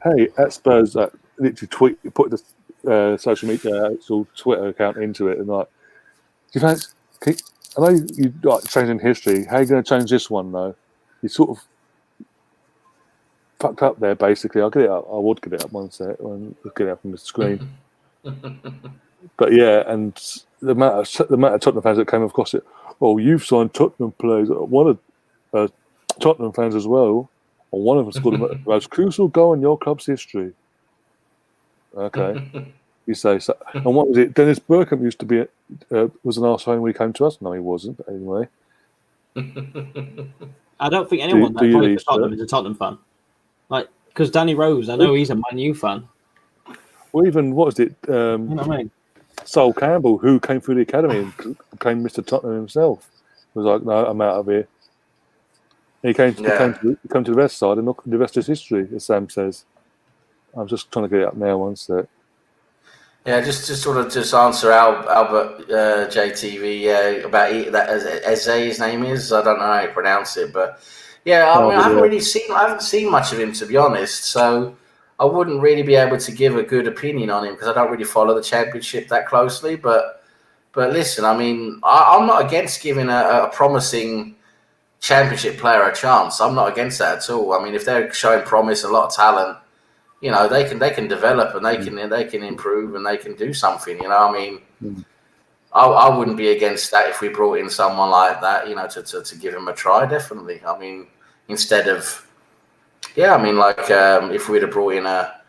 hey, at Spurs, literally put the social media, actual Twitter account into it, and like, do you fancy? I know you like changing history. How are you going to change this one though? You sort of fucked up there. Basically, I'll get it up. I would get it up one sec. I'll get it up on the screen. But yeah, and the amount of Tottenham fans that came across it. Oh, you've signed Tottenham players. One of Tottenham fans as well. Or one of them scored the most crucial goal in your club's history. Okay, you say so. And what was it? Dennis Bergkamp used to be was an arsehole when he came to us. No, he wasn't. But anyway, I don't think anyone that follows Tottenham is a Tottenham fan. Like, because Danny Rose, I know he's a Man U fan. Or even, what was it? You know what I mean? Sol Campbell, who came through the academy and became Mr. Tottenham himself, was like, no, I'm out of here. He came to the West side, and the rest is history, as Sam says. I'm just trying to get it up now one sec. Yeah, just sort of just answer Albert JTV about that Eze, his name is. I don't know how you pronounce it, but yeah, I mean, I haven't seen much of him, to be honest. So I wouldn't really be able to give a good opinion on him because I don't really follow the Championship that closely. But listen, I mean, I'm not against giving a promising Championship player a chance. I'm not against that at all. I mean, if they're showing promise and a lot of talent, you know, they can develop and they can improve and they can do something. You know, I mean, I wouldn't be against that if we brought in someone like that. You know, to give him a try. Definitely. I mean, instead of if we'd have brought in a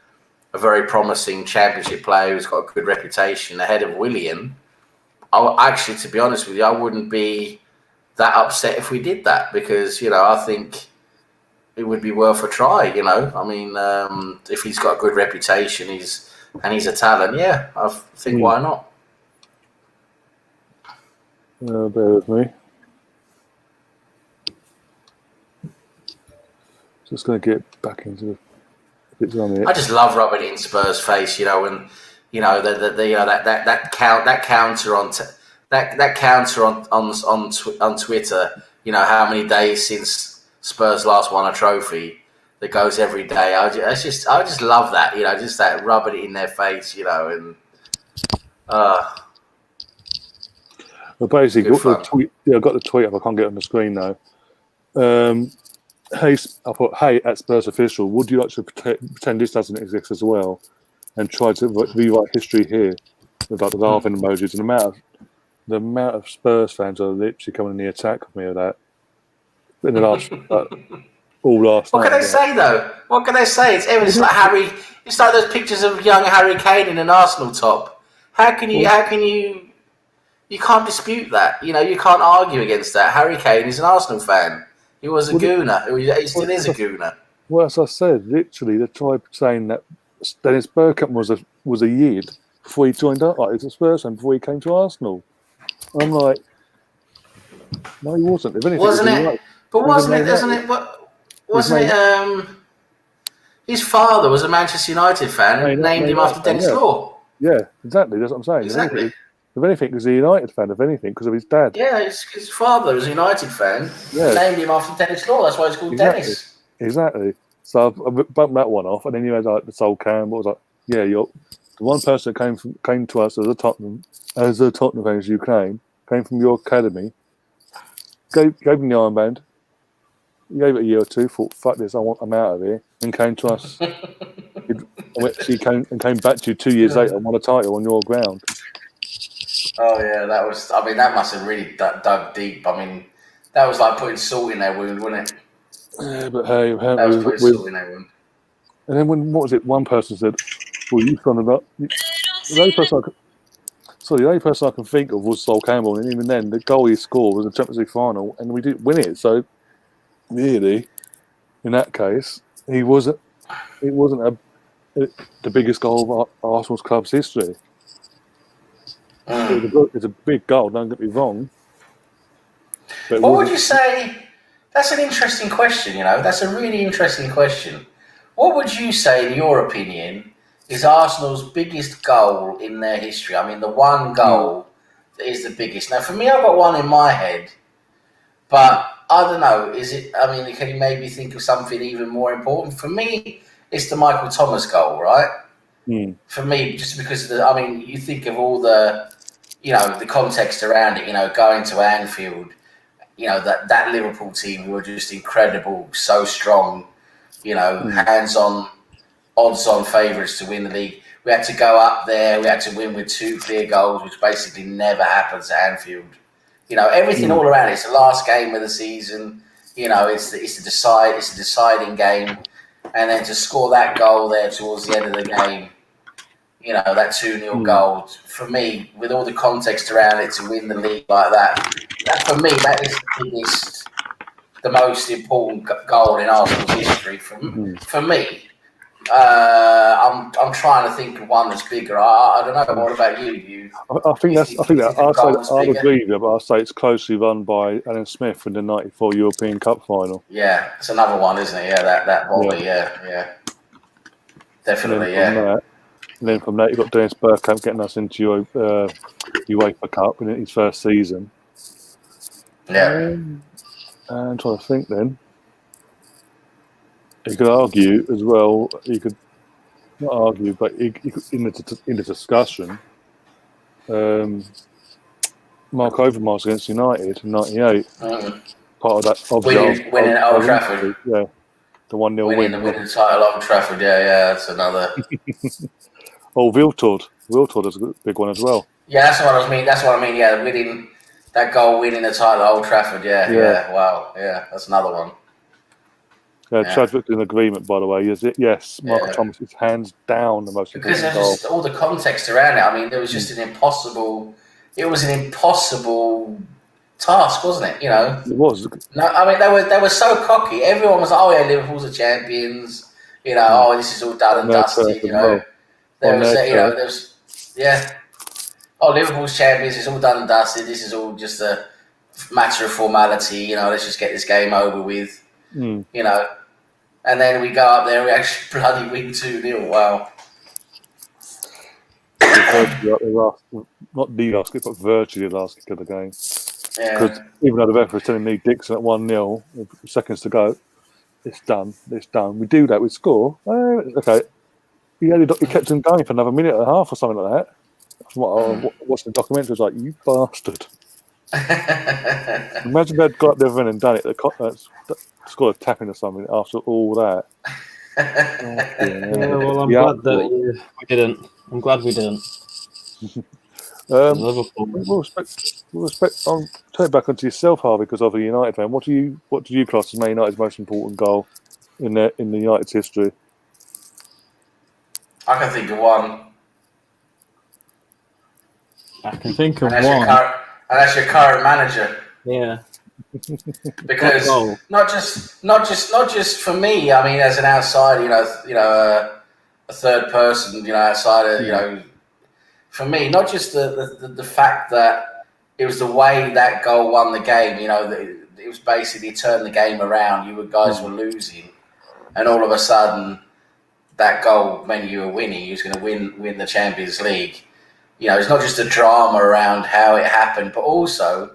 very promising Championship player who's got a good reputation ahead of Willian, actually, to be honest with you, I wouldn't be that upset if we did that because, you know, I think it would be worth a try, you know. I mean, if he's got a good reputation, he's a talent, yeah, I think why not? Bear with me. Just going to get back into the. I just love rubbing it in Spurs' face, you know, and you know that counter on Twitter. You know how many days since Spurs last won a trophy that goes every day. I just love that, you know, just that rubbing it in their face, you know, and well, basically, got the tweet up. I can't get it on the screen now. Hey, I put, hey, at Spurs official, would you like to pretend this doesn't exist as well, and try to rewrite history here with like the laughing emojis and the amount of Spurs fans are literally coming in the attack of me of that in the last all last. What can they say though? What can they say? It's like Harry. It's like those pictures of young Harry Kane in an Arsenal top. How can you? You can't dispute that. You know, you can't argue against that. Harry Kane is an Arsenal fan. He was a gooner. He still is a gooner. Well, as I said, literally, they tried saying that Dennis Bergkamp was a Yid before he joined up. Like, he was a Spurs fan before he came to Arsenal. I'm like, no, he wasn't. If anything, wasn't it? But wasn't it? His father was a Manchester United fan and named him after Dennis Law. Yeah, exactly. That's what I'm saying. Exactly. If anything, he's a United fan. If anything, because of his dad. Yeah, his father was a United fan. Yeah. Named him after Dennis Law. That's why he's called Dennis. Exactly. So I bumped that one off, and then you had like the Sol Campbell. I was like, yeah, you're the one person that came to us as a Tottenham fan, as you came from your academy. Gave him the armband. Gave it a year or two. Thought, fuck this, I'm out of here, and came to us. He came back to you 2 years later and won a title on your ground. Oh yeah, that was. I mean, that must have really dug deep. I mean, that was like putting salt in their wound, wasn't it? Yeah, but hey, that was putting salt in their wound. And then what was it? One person said, "Well, you've gone about." The only person I can think of was Sol Campbell, and even then, the goal he scored was a Champions League final, and we didn't win it. So, really, in that case, it wasn't the biggest goal of Arsenal's club's history. It's a big goal, don't get me wrong. But what would you say? That's an interesting question, you know. That's a really interesting question. What would you say, in your opinion, is Arsenal's biggest goal in their history? I mean, the one goal that is the biggest. Now, for me, I've got one in my head, but I don't know. Is it? I mean, can you maybe think of something even more important? For me, it's the Michael Thomas goal, right? For me, just because you think of all the, you know, the context around it. You know, going to Anfield. You know, that Liverpool team who were just incredible, so strong. You know, hands-on, odds-on favourites to win the league. We had to go up there. We had to win with 2 clear goals, which basically never happens at Anfield. You know, everything all around it. It's the last game of the season. You know, it's the deciding game, and then to score that goal there towards the end of the game. You know, that 2-0 goal, for me, with all the context around it, to win the league like that, for me, that is the most important goal in Arsenal's history for me. I'm trying to think of one that's bigger. I don't know. What about you? I think I'd agree with you, but I'd say it's closely run by Alan Smith in the '94 European Cup final. Yeah, it's another one, isn't it? Yeah, that volley. Yeah. Definitely. And then from that, you've got Dennis Bergkamp getting us into UEFA Cup in his first season. Yeah. And I'm trying to think then. You could argue as well, not argue, but in the discussion, Mark Overmars against United in '98, part of that. Winning at Old Trafford. Yeah, the 1-0 win. Winning the title at Old Trafford, yeah, that's another. Wiltord is a big one as well. Yeah, that's what I mean. Yeah, winning that goal, winning the title at Old Trafford. Yeah. Wow. Yeah, that's another one. Chadwick's in agreement, by the way. Is it? Yes, Michael Thomas is hands down the most because important there's just all the context around it. I mean, there was just an impossible task, wasn't it? You know, it was. No, I mean they were so cocky. Everyone was, oh yeah, Liverpool's the champions. You know, oh, this is all done and dusted. You know, oh, Liverpool's champions. It's all done and dusted. This is all just a matter of formality. You know, let's just get this game over with. You know, and then we go up there, we actually bloody win 2-0. Wow. Not the last kick, but virtually the last kick of the game. Because even though the ref was telling me Dixon at 1-0, seconds to go, it's done. We do that, we score. Okay. He kept him going for another minute and a half or something like that. That's what I watched the documentary. I was like, you bastard. Imagine they'd got up there and done it. Scored a tapping or something after all that. Well, I'm glad that we didn't. I'm glad we didn't. We'll respect. I'll turn it back onto yourself, Harvey, because of a United fan. What do you class as Man United's most important goal in the United's history? I can think of one. I can think of one. And that's your current manager. Yeah. Because not just for me. I mean, as an outsider, a third person, outsider, for me, not just the fact that it was the way that goal won the game. It was basically turned the game around. You guys were losing, and all of a sudden, that goal meant you were winning. You was going to win the Champions League. It's not just the drama around how it happened, but also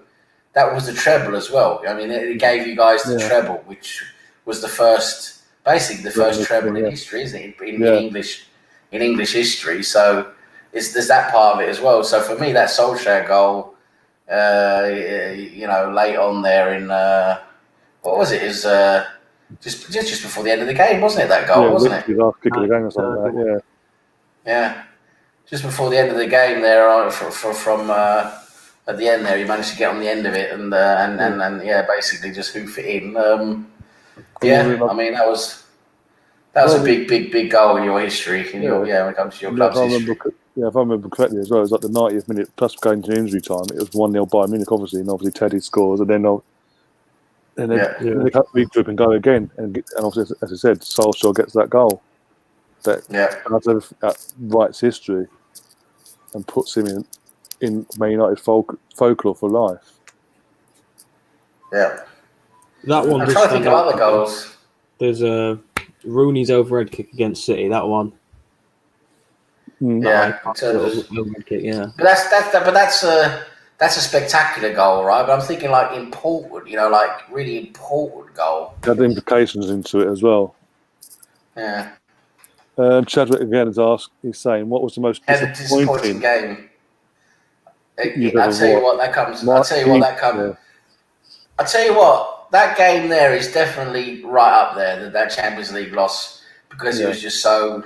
that was the treble as well. I mean, it gave you guys the treble, which was basically the first treble in history, isn't it? In English history. So there's that part of it as well. So for me, that Solskjaer goal, late on there in what was it? Is just before the end of the game, wasn't it? That goal, wasn't it? Last kick of the game or something like that. Yeah. Just before the end of the game there, from at the end there, he managed to get on the end of it and basically just hoof it in. I mean that was a big goal in your history. When it comes to your club's history. If I remember correctly as well, it was like the 90th minute plus going to injury time. It was 1-0 Bayern Munich, obviously, and obviously Teddy scores, and then they cut regroup and go again. And obviously, as I said, Solskjaer gets that goal that writes history and puts him in Man United folklore for life. Yeah. That one. I'm trying to think of other goals. There's Rooney's overhead kick against City. That one. Yeah. Overhead kick, yeah. But that's a spectacular goal, right? But I'm thinking like important, like really important goal. It had implications into it as well. Yeah. Chadwick again he's saying, what was the most disappointing game? I'll tell you what, that comes. That game there is definitely right up there. That Champions League loss, because it was just so.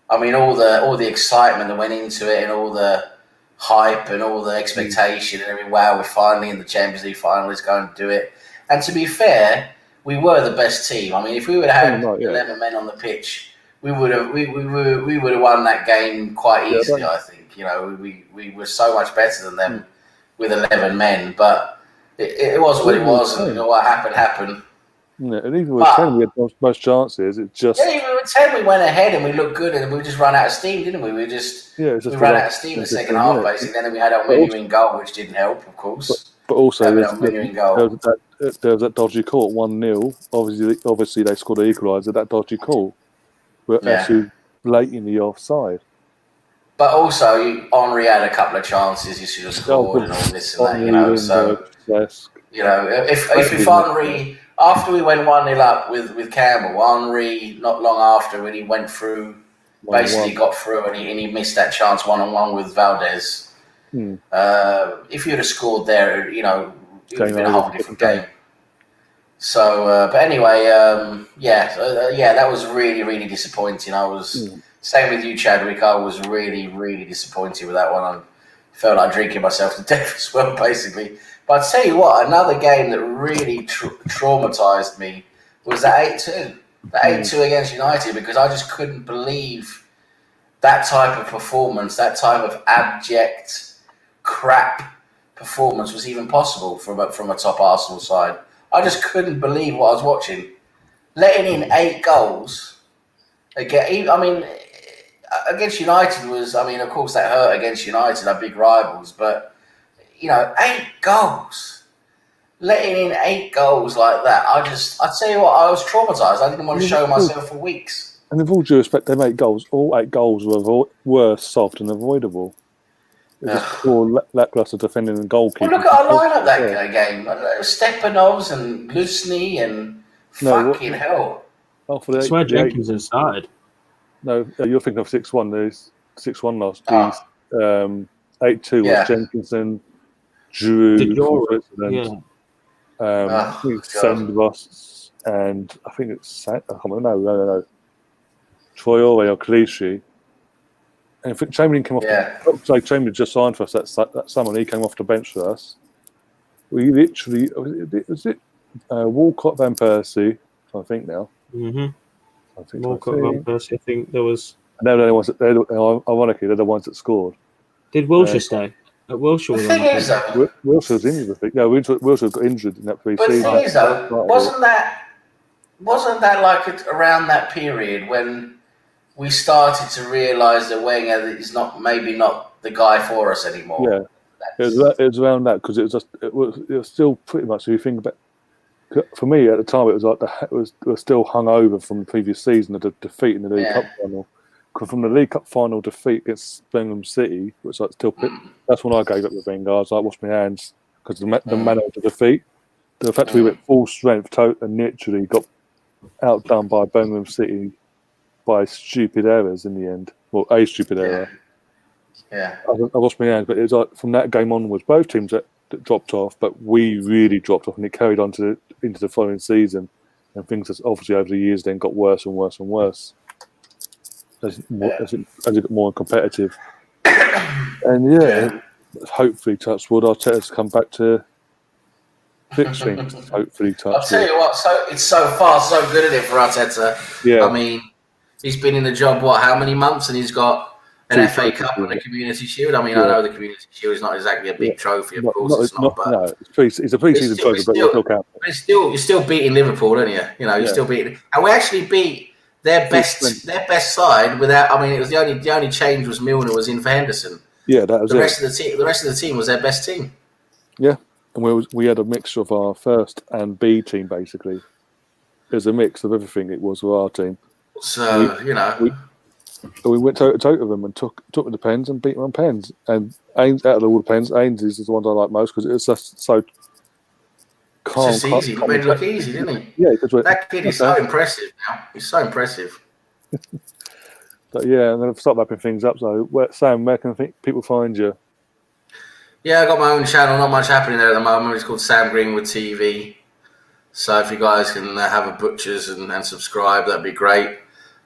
I mean, all the excitement that went into it, and all the hype, and all the expectation, and everything. Wow, we're finally in the Champions League final. Let's go and do it. And to be fair, we were the best team. I mean, if we would have had 11 men on the pitch, we would have won that game quite easily. I think. We were so much better than them with 11 men, but it was what it was, and what happened. Yeah, and even with 10, we had most chances. It just even with 10, we went ahead and we looked good, and we just ran out of steam, didn't we? We ran out of steam in the second half, basically. And then we had our winning goal, which didn't help, of course. But also, there was that dodgy call at 1-0. Obviously, they scored an equaliser. That dodgy call, were actually blatantly offside. But also, Henry had a couple of chances. He should have scored and all this and that, you know. So, you know, if Henry, after we went 1-0 up with Campbell, Henry, not long after, when he went through, basically got through and he missed that chance 1-on-1 with Valdez. If you'd have scored there, you know, it would have been a whole different game. So, but anyway, that was really, really disappointing. I was same with you, Chadwick. I was really, really disappointed with that one. I felt like drinking myself to death as well, basically. But I tell you what, another game that really traumatized me was that 8-2. The 8-2 against United, because I just couldn't believe that type of performance, that type of abject crap performance was even possible from a top Arsenal side. I just couldn't believe what I was watching. Letting in 8 goals again. I mean, against United was. I mean, of course, that hurt against United, our big rivals. But you know, 8 goals, letting in 8 goals like that. I tell you what, I was traumatized. I didn't want to show myself for weeks. And with all due respect, them 8 goals, all 8 goals were soft and avoidable. It was poor, lackluster defending and goalkeeping. Well, look at our lineup that game. Stepanovs and Lusny and fucking hell. Oh, that's where Jenkins started. No, you're thinking of 6-1. There's 6-1 lost. 8-2 was Jenkinson, Drew, Sandros, and I think it's no. Troy or Clichy. And I think Chamberlain came off. Chamberlain just signed for us that summer. And he came off the bench for us. We literally was it Walcott, Van Persie. I think now. I think Walcott, Van Persie. I think there was. And they're the only ones ironically, they're the ones that scored. Did Wilshere stay? Wilshere was on the Wilshere was injured, I think. No, Wilshere got injured in that pre-season. But the thing is, though, wasn't that like around that period when we started to realise that Wenger is maybe not the guy for us anymore? Yeah, it was around that because it was still pretty much. If you think about, for me at the time, it was like it was still hung over from the previous season of the defeat in the League Cup final. From the League Cup final defeat against Birmingham City, which I still that's when I gave up the Wenger. I was like, wash my hands because the manner of the defeat, the fact we went full strength and literally got outdone by Birmingham City by stupid errors in the end. Well, a stupid error. Yeah. I lost my hands, but it was like from that game onwards, both teams that dropped off, but we really dropped off, and it carried on into the following season, and things obviously over the years then got worse and worse and worse. As it got more competitive, and hopefully, touchwood, Arteta's come back to fix things. Hopefully, touchwood. I'll tell you what, it's so far so good at it for Arteta. Yeah, I mean, he's been in the job how many months, and he's got an FA Cup and a Community Shield. I mean, I know the Community Shield is not exactly a big trophy, of course, it's not. But no, it's a pre-season trophy, but it's still counts. But you're still beating Liverpool, aren't you? You know, you're still beating, and we actually beat their best side without. I mean, it was the only change was Milner was in for Henderson. Yeah, that was the rest of the team was their best team. Yeah, and we had a mixture of our first and B team basically. It was a mix of everything. It was for our team. So we went toe to toe with them and took the pens and beat them on pens. And out of all the pens, Ains is the one I like most because it was just so calm. It's just easy. He made it look easy, didn't he? Yeah, that kid is so impressive now. He's so impressive. But yeah, and then I've stopped wrapping things up. So, Sam, where can people find you? Yeah, I got my own channel. Not much happening there at the moment. It's called Sam Greenwood TV. So if you guys can have a butchers and subscribe, that'd be great.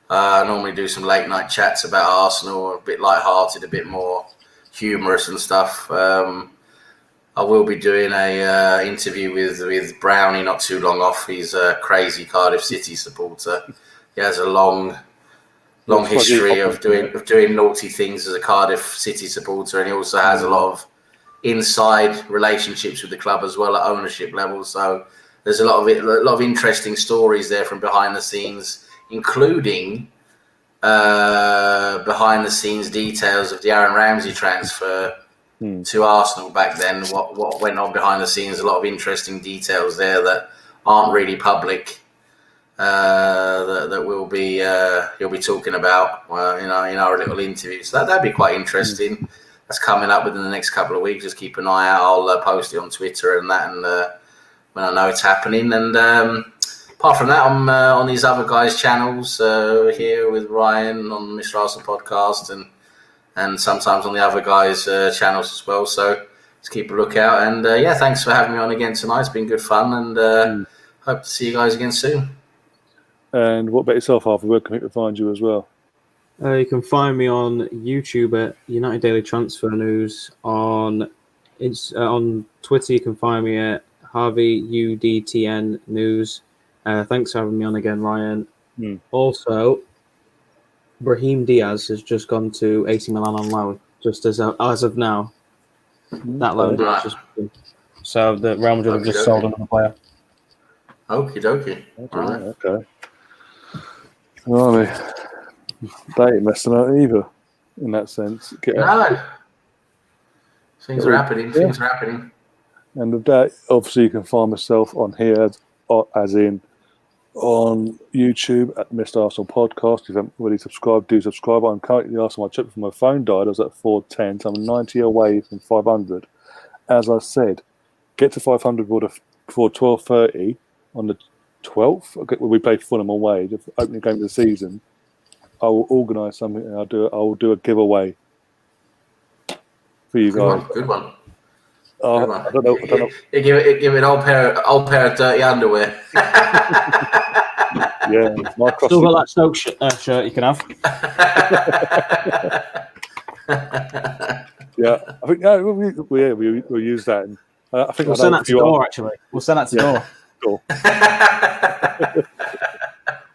I normally do some late night chats about Arsenal, a bit light-hearted, a bit more humorous and stuff. I will be doing a interview with Brownie not too long off. He's a crazy Cardiff City supporter. He has a long history of doing naughty things as a Cardiff City supporter, and he also has a lot of inside relationships with the club as well at ownership level. So there's a lot of interesting stories there from behind the scenes, including behind the scenes details of the Aaron Ramsey transfer to Arsenal back then. What went on behind the scenes? A lot of interesting details there that aren't really public. That we'll be you'll be talking about, in our little interview. So that'd be quite interesting. That's coming up within the next couple of weeks. Just keep an eye out. I'll post it on Twitter and that, and when I know it's happening. And apart from that, I'm on these other guys' channels here with Ryan on Mr. Arsenal podcast, and sometimes on the other guys' channels as well. So just keep a lookout. And thanks for having me on again tonight. It's been good fun, and hope to see you guys again soon. And what about yourself, Arthur? Where can people find you as well? You can find me on YouTube at United Daily Transfer News. On Twitter, you can find me at Harvey UDTN News. Thanks for having me on again, Ryan. Also, Brahim Diaz has just gone to AC Milan on loan, just as of now. That loan has just been. So the Real Madrid have just sold another player. Okie dokie. Right. Okay. Well, they ain't messing out either, in that sense. No. Things are happening. Things are happening. And with that, obviously, you can find myself on here, as in on YouTube at Mr. Arsenal Podcast. If you haven't already subscribed, do subscribe. I'm currently asking my chip from my phone died. I was at 410, so I'm 90 away from 500. As I said, get to 500 before 12:30 on the 12th. When we play Fulham away, the opening game of the season. I will organise something, and I will do a giveaway for you guys. Good one. I don't know. You give it an old pair of dirty underwear. Yeah, still got that Stoke shirt you can have. Yeah, I think we'll use that. And, I think we'll send that to Door. Actually, we'll send that to Door. I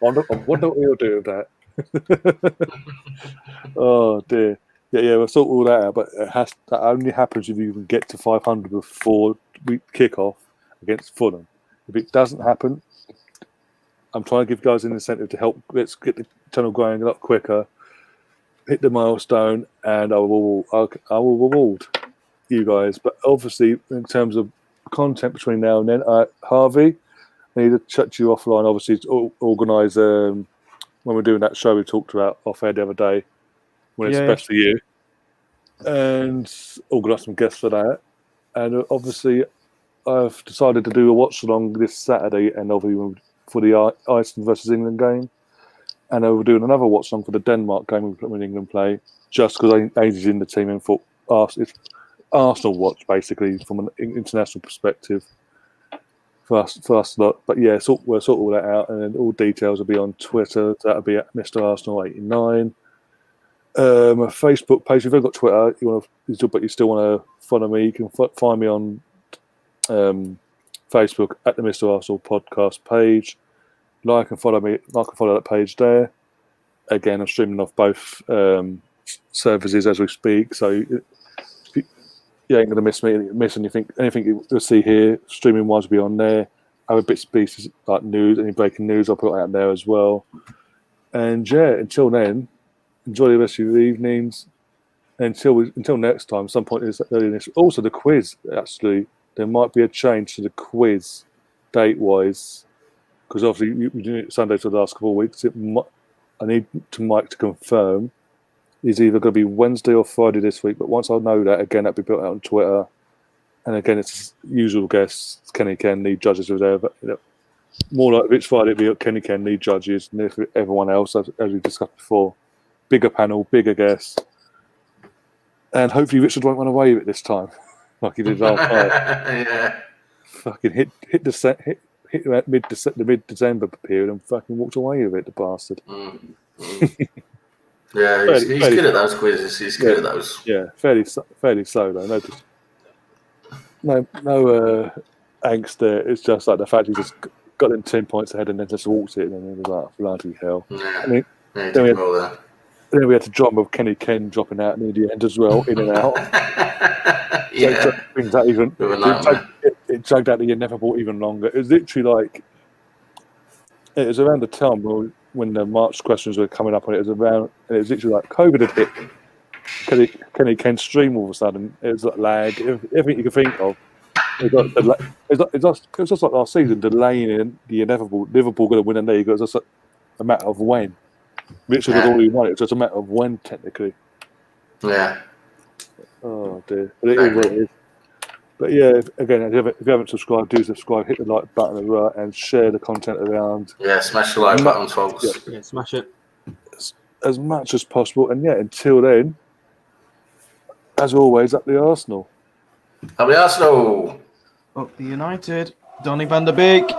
wonder what we'll do with that. Oh dear. Yeah, we'll sort all that out. But that only happens if you can get to 500 before we kick off against Fulham. If it doesn't happen, I'm trying to give guys an incentive to help. Let's get the channel growing a lot quicker. Hit the milestone, and I will reward you guys. But obviously, in terms of content between now and then, Harvey, I need to chat you offline. Obviously, to organise when we're doing that show we talked about off air the other day, when it's best for you, and organise some guests for that. And obviously, I've decided to do a watch along this Saturday, and obviously for the Iceland versus England game, and we're doing another watch along for the Denmark game when England play, just because Aidan's in the team and thought it's Arsenal watch basically from an international perspective for us lot. But yeah, we'll sort all that out, and then all details will be on Twitter. That'll be at Mr. Arsenal 89. A Facebook page. If you've got Twitter, but you still want to follow me, you can find me on Facebook at the Mr. Arsenal podcast page. Like and follow that page there. Again, I'm streaming off both services as we speak, so you ain't gonna miss anything. Anything you'll see here, streaming wise, will be on there. Other bits and pieces like news, any breaking news, I'll put out there as well. And yeah, until then, enjoy the rest of your evenings. Until next time, some point early this. Also, the quiz. Actually, there might be a change to the quiz date wise, because obviously we did it Sunday for the last couple of weeks. I need Mike to confirm. Is either going to be Wednesday or Friday this week, but once I know that, again, that'll be put out on Twitter. And again, it's usual guests, Kenny Ken, lead judges are there. But more like if it's Friday, it'll be Kenny Ken, lead judges, and everyone else, as we discussed before. Bigger panel, bigger guests. And hopefully Richard won't run away with it this time, like he did last night. Yeah. Fucking hit the mid-December period and fucking walked away with it, the bastard. Yeah, he's good at those quizzes. He's good at those. Yeah, fairly solo. No angst there. It's just like the fact he just got in 10 points ahead and then just walked it, and then it was like, bloody hell. Yeah. I mean, then we had to drop with Kenny Ken dropping out near the end as well, in and out. Yeah. So brings that even. it dragged out the inevitable even longer. It was literally like, it was around the time when the March questions were coming up, and it was literally like COVID had hit. Kenny Ken stream all of a sudden. It was like lag, everything you can think of. It was just like last season, delaying in the inevitable. Liverpool going to win a league. It was just a matter of when. Richard had already won it. It's just a matter of when, technically. Yeah. Oh dear. But it is what it is. But yeah, again, if you haven't subscribed, do subscribe. Hit the like button as well, and share the content around. Yeah, smash the like button, folks. Yeah, smash it. As much as possible. And yeah, until then, as always, up the Arsenal. Up the Arsenal. Up the United. Donny van der Beek.